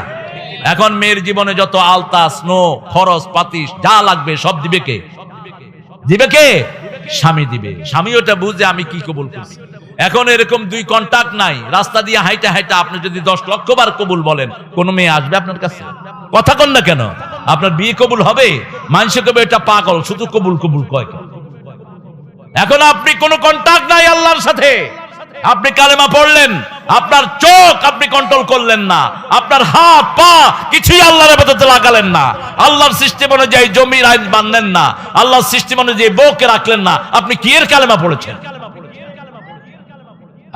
এখন মেয়ের জীবনে যত আলতা, স্নো, খরচ পাতি যা লাগবে সব দিবে কে? দিবে কে? স্বামী দিবে। স্বামী ওটা বুঝে আমি কি কবুল করছি। এখন এরকম দুই কন্টাক্ট নাই, রাস্তা দিয়ে হাইটা হাইটা আপনি যদি 10 লক্ষ বার কবুল বলেন, কোন মেয়ে আসবে আপনার কাছে? কথা কন না কেন? আপনার বিয়ে কবুল হবে? মানুষে কবে এটা পাগল, শুধু কবুল কবুল কয়। এখন আপনি কোনো কন্টাক্ট নাই আল্লাহর সাথে। আপনি কালেমা পড়লেন, আপনার চোখ আপনি কন্ট্রোল করলেন না, আপনার হাত পা কিছুই আল্লাহর ইবাদতে লাগালেন না, আল্লাহর সিস্টেম অনুযায়ী জমির আইন বাঁধলেন না, আল্লাহর সিস্টেম অনুযায়ী বউকে রাখলেন না, আপনি কি এর কালেমা পড়েছেন?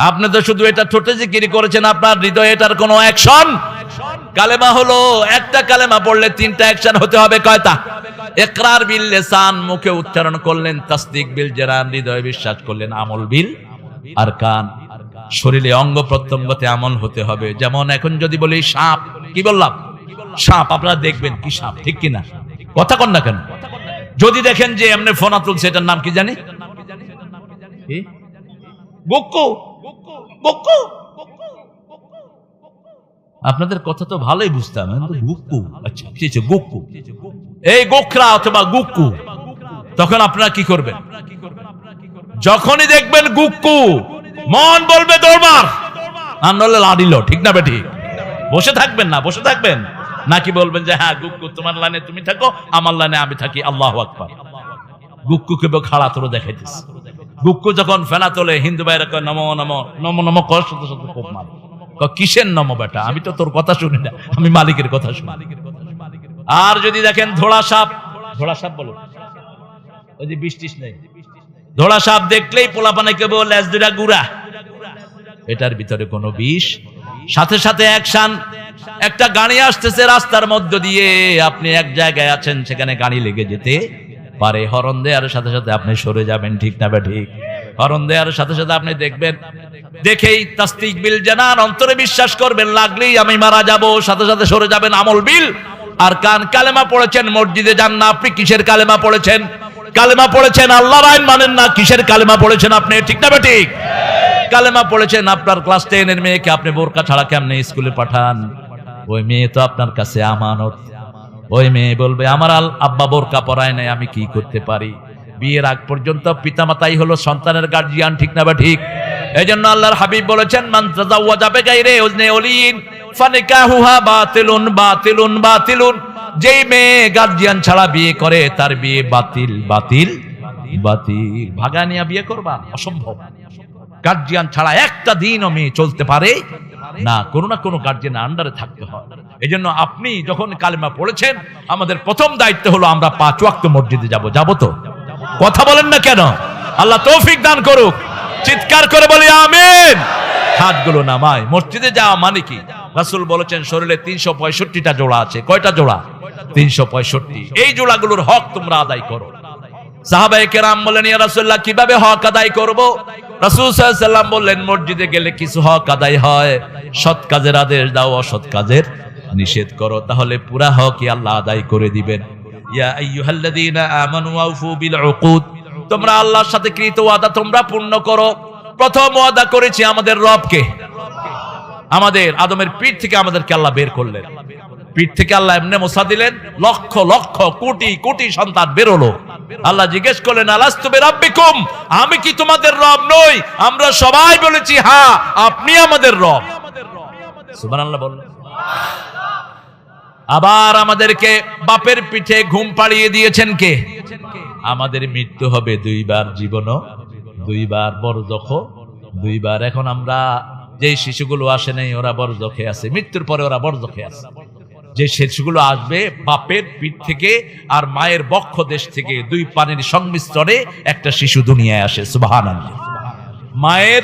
আপনি তো শুধু এটা ঠোঁটে জিকির করেছেন, আপনার হৃদয়ে এটার কোনো অ্যাকশন। কালেমা হলো একটা কালেমা পড়লে 3টা অ্যাকশন হতে হবে। কয়টা? ইকরার বিল লিসান, মুখে উচ্চারণ করলেন, তাসদিক বিল জানান, হৃদয়ে বিশ্বাস করলেন, আমল বিল আরকান, শরীরে অঙ্গ প্রত্যঙ্গতে আমল হতে হবে। যেমন এখন যদি বলি সাপ, কি বললাম? সাপ। আপনারা দেখবেন কি সাপ, ঠিক কিনা? কথা কন না কেন? যদি দেখেন যে এমনি ফোনা তুলছে, এটার নাম কি জানি? গুক্কু। গুক্কু। আপনাদের কথা তো ভালোই বুঝতাম, গুক্কু। আচ্ছা ঠিক আছে, গুক্কু। এই গোখরা অথবা গুক্কু, তখন আপনারা কি করবেন? যখনই দেখবেন গুক্কু, মন বলবে দৌড়মার, আর নলে লাড়িল, ঠিক না বেঠিক? বসে থাকবেন না, বসে থাকবেন নাকি বলবেন যে হ্যাঁ গুক্কু তোমার লাইনে তুমি থাকো, আমার লাইনে আমি থাকি, আল্লাহু আকবার। গুক্কু কেবল খাড়া তোর দেখাইতেছে। গুক্কু যখন ফেনা তোলে, হিন্দু ভাইরা কয় নমো নমো নমো নমো কর, সাথে সাথে কোপ মারে। কিসের নমো বেটা? আমি তো তোর কথা শুনি না, আমি মালিকের কথা শুনি। আর যদি দেখেন ধোড়া সাপ, ধোড়া সাপ বলো, ওই যে বৃষ্টিস নেই, ধোড়া সাপ দেখলেই পোলাপানে কেবল লেজ দুটা গুড়া, এটার ভিতরে কোনো বিষ। সাথে সাথে অ্যাকশন। একটা গাড়ি আসতেছে রাস্তার মধ্য দিয়ে, আপনি এক জায়গায় আছেন, সেখানে গাড়ি লেগে যেতে পারে। হরন দেওয়ার সাথে সাথে আপনি সরে যাবেন, ঠিক না বে ঠিক? হরন দেওয়ার সাথে সাথে আপনি দেখবেন, দেখেই তাসদিক বিল জানান, অন্তরে বিশ্বাস করবেন, লাগলেই আমি মারা যাব, সাথে সাথে সরে যাবেন, আমল বিল আর কান। কালেমা পড়েছেন, মসজিদে যান না, আপনি কিসের কালেমা পড়েছেন? কালেমা পড়েছেন, আল্লাহর আইন মানেন না, কিসের কালেমা পড়েছেন আপনি? ঠিক না বে ঠিক? কালেমা পড়েছেন, আপনার ক্লাস 10 এর মেয়েকে আপনি বোরকা ছাড়া কেমনে স্কুলে পাঠান? ওই মেয়ে তো আপনার কাছে আমানত। ওই মেয়ে বলবে আমার আব্বা বোরকা পরায় নাই, আমি কি করতে পারি? বিয়ের আগ পর্যন্ত পিতামাতাই হলো সন্তানের গার্জিয়ান, ঠিক না বা ঠিক? এজন্য আল্লাহর হাবিব বলেছেন, মান তাযাওয়াজা বিগাইরি উজনি ওলিন ফানিকাহুহা বাতিলুন বাতিলুন বাতিলুন। যেই মেয়ে গার্জিয়ান ছাড়া বিয়ে করে, তার বিয়ে বাতিল বাতিল বাতিল। ভাগানিয়া বিয়ে করবা? অসম্ভব। গার্জিয়ান ছাড়া একটা দিনও মেয়ে চলতে পারে না, কোনো না কোনো গার্জিয়ানের আন্ডারে থাকতে হয়। এজন্য আপনি যখন কালেমা পড়েছেন, আমাদের প্রথম দায়িত্ব হলো আমরা 5 ওয়াক্ত মসজিদে যাব। যাব তো? কথা বলেন না কেন? আল্লাহ তৌফিক দান করুক। চিৎকার করে বলি আমিন। হাতগুলো নামায়। মসজিদে যাওয়া মানে কি? রাসূল বলেছেন শরীরে 365টা জোড়া আছে। কয়টা জোড়া? 365। এই জোড়াগুলোর হক তোমরা আদায় করো। সাহাবায়ে কেরাম বলেন, ইয়া রাসূলুল্লাহ কিভাবে হক আদায় করব? রাসূল সাল্লাল্লাহু আলাইহি ওয়াসাল্লাম বললেন, মসজিদে গেলে কিছু হক আদায় হয়, সৎ কাজের আদেশ দাও, অসৎ কাজের নিষেধ করো, তাহলে পুরা হকই আল্লাহ আদায় করে দিবেন। ইয়া আইয়ুহাল্লাযীনা আমানু আউফু বিল উকুদ, তোমরা আল্লাহর সাথে কৃত ওয়াদা তোমরা পূর্ণ করো। প্রথম ওয়াদা করেছি আমাদের রবকে। আমাদের আদমের পিঠ থেকে আমাদেরকে আল্লাহ বের করলেন, পিঠ থেকে আল্লাহ এমনি মোছা দিলেন, লক্ষ লক্ষ কোটি কোটি সন্তান বেরোলো। আল্লাহ জিজ্ঞেস করলেন, আলাস্তু বিরাব্বিকুম, আমি কি তোমাদের রব নই? আমরা সবাই বলেছি হ্যাঁ, আপনি আমাদের রব। সুবহানাল্লাহ বললেন। আবার আমাদেরকে বাপের পিঠে ঘুম পাড়িয়ে দিয়েছেন কে? আমাদের মৃত্যু হবে দুইবার, জীবনও দুইবার, বরজখ দুইবার। এখন আমরা যে শিশুগুলো আসে নাই ওরা বরজখে আছে, মৃত্যুর পরে ওরা বরজখে আছে। যে শিশুগুলো আসবে বাপের পিঠ থেকে আর মায়ের বক্ষ দেশ থেকে, দুই পানির সংমিশ্রণে একটা শিশু দুনিয়ায় আসে। সুবহানাল্লাহ। মায়ের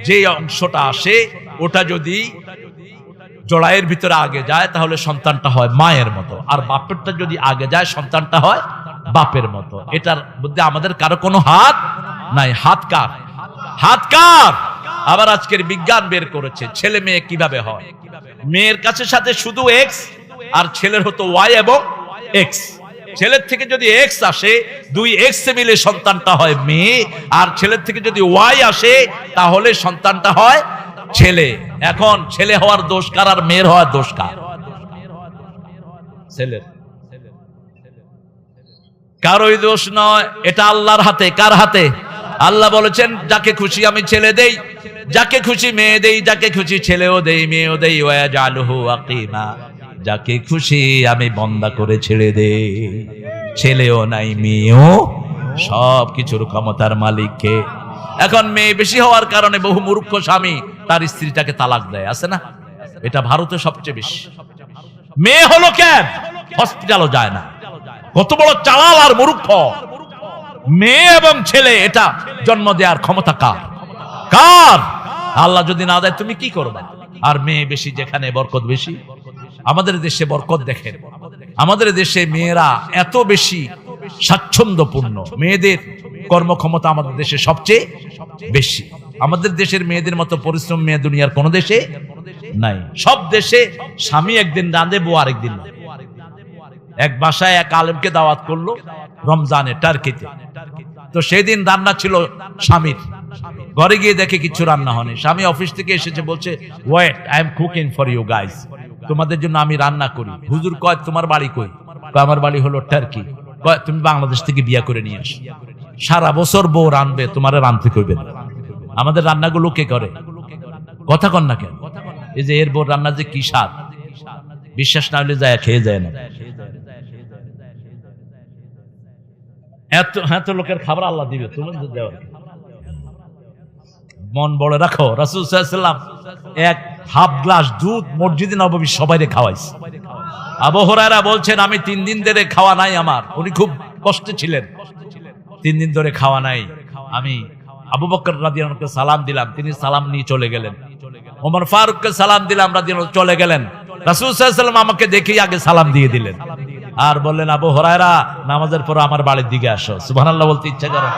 যে অংশটা আসে ওটা যদি জড়াইয়ের ভিতরে আগে যায় তাহলে সন্তানটা হয় মায়ের মতো, আর বাপেরটা যদি আগে যায় সন্তানটা হয় বাপের মতো। এটার মধ্যে আমাদের কারো কোনো হাত নাই। হাত কার? হাত কার? আবার আজকের বিজ্ঞান বের করেছে ছেলে মেয়ে কিভাবে হয়। মেয়ের কাছে সাথে শুধু এক্স, আর ছেলের হতো ওয়াই এবং এক্স। ছেলের থেকে যদি এক্স আসে, দুই এক্স মিলে সন্তানটা হয় মেয়ে, আর ছেলের থেকে যদি ওয়াই আসে তাহলে সন্তানটা হয় ছেলে। এখন ছেলে হওয়ার দোষ কার আর মেয়ের হওয়ার দোষ কার? ছেলের। কারোই দোষ নয়, এটা আল্লাহর হাতে। কার হাতে? আল্লাহ বলেছেন, যাকে খুশি আমি ছেলে দেই, যাকে খুশি মেয়ে দেই, যাকে খুশি ছেলেও দেই মেয়েও দেই, ওয়াজআলহু আকিমা, যাকে খুশি আমি বন্দা করে ছেড়ে দেই। ছেলেও নাই মেয়েও, সব কিছুর ক্ষমতার মালিককে। এখন মেয়ে বেশি হওয়ার কারণে বহু মূর্খ স্বামী তার স্ত্রীটাকে তালাক দেয়, আছে না? এটা ভারতে সবচেয়ে বেশি। মেয়ে হলো কেন? হসপিটালও যায় না। কত বড় চালাল আর মূর্খ! মেয়ে এবং ছেলে এটা জন্ম দেওয়ার ক্ষমতা কার? কার? আল্লাহ যদি না দেয় তুমি কি করবে? আর মেয়ে বেশি যেখানে বরকত বেশি। আমাদের দেশে বরকত দেখেন, আমাদের দেশে মেয়েরা এত বেশি স্বাচ্ছন্দ্যপূর্ণ, মেয়েদের কর্মক্ষমতা আমাদের দেশে সবচেয়ে বেশি। আমাদের দেশের মেয়েদের মতো পরিশ্রম মেয়ে দুনিয়ার কোন দেশে নাই। সব দেশে স্বামী একদিন রাঁধে, বউ আরেকদিন। এক বাসায় এক আলেমকে দাওয়াত করলো রমজানে টার্কিতে, তো সেদিন রান্না ছিল স্বামীর। ঘরে গিয়ে দেখে কিছু রান্না হয়নি। স্বামী অফিস থেকে এসেছে, বলছে wait, I am cooking for you guys, তোমাদের জন্য আমি রান্না করি। হুজুর কয় তোমার বাড়ি কই? আমার বাড়ি হলো টার্কি। কয় তুমি বাংলাদেশ থেকে বিয়া করে নিয়ে আসো। সারা বছর বউ রানবে, তোমারে রানতে কইবে না। আমাদের রান্নাগুলো কে করে? কথা কন না কেন? এই যে এর বউ রান্না যে কি স্বাদ, বিশ্বাস না হলে যায় খেয়ে যায় না। এত লোকের খাবার আল্লাহ দিবে, তুমি দেওয়া। মন বড় রাখো। রাসূল সাল্লাল্লাহু আলাইহি ওয়াসাল্লাম এক হাফ গ্লাস দুধ মসজিদে নববী সবাইকে খাওয়াইছে। আবু হুরায়রা বলছেন, আমি 3 দিন ধরে খাওয়া নাই আমার। উনি খুব কষ্টে ছিলেন, 3 দিন ধরে খাওয়া নাই। আমি আবু বকর রাদিয়াল্লাহু আনহুকে সালাম দিলাম, তিনি সালাম নিয়ে চলে গেলেন। ওমর ফারুককে সালাম দিলাম, রাদিয়াল্লাহু চলে গেলেন। রাসূল সাল্লাল্লাহু আলাইহি ওয়াসাল্লাম আমাকে দেখেই আগে সালাম দিয়ে দিলেন, আর বললেন আবু হুরায়রা নামাজের পর আমার বাড়ির দিকে আসো। সুবহানাল্লাহ বলতে ইচ্ছা করে।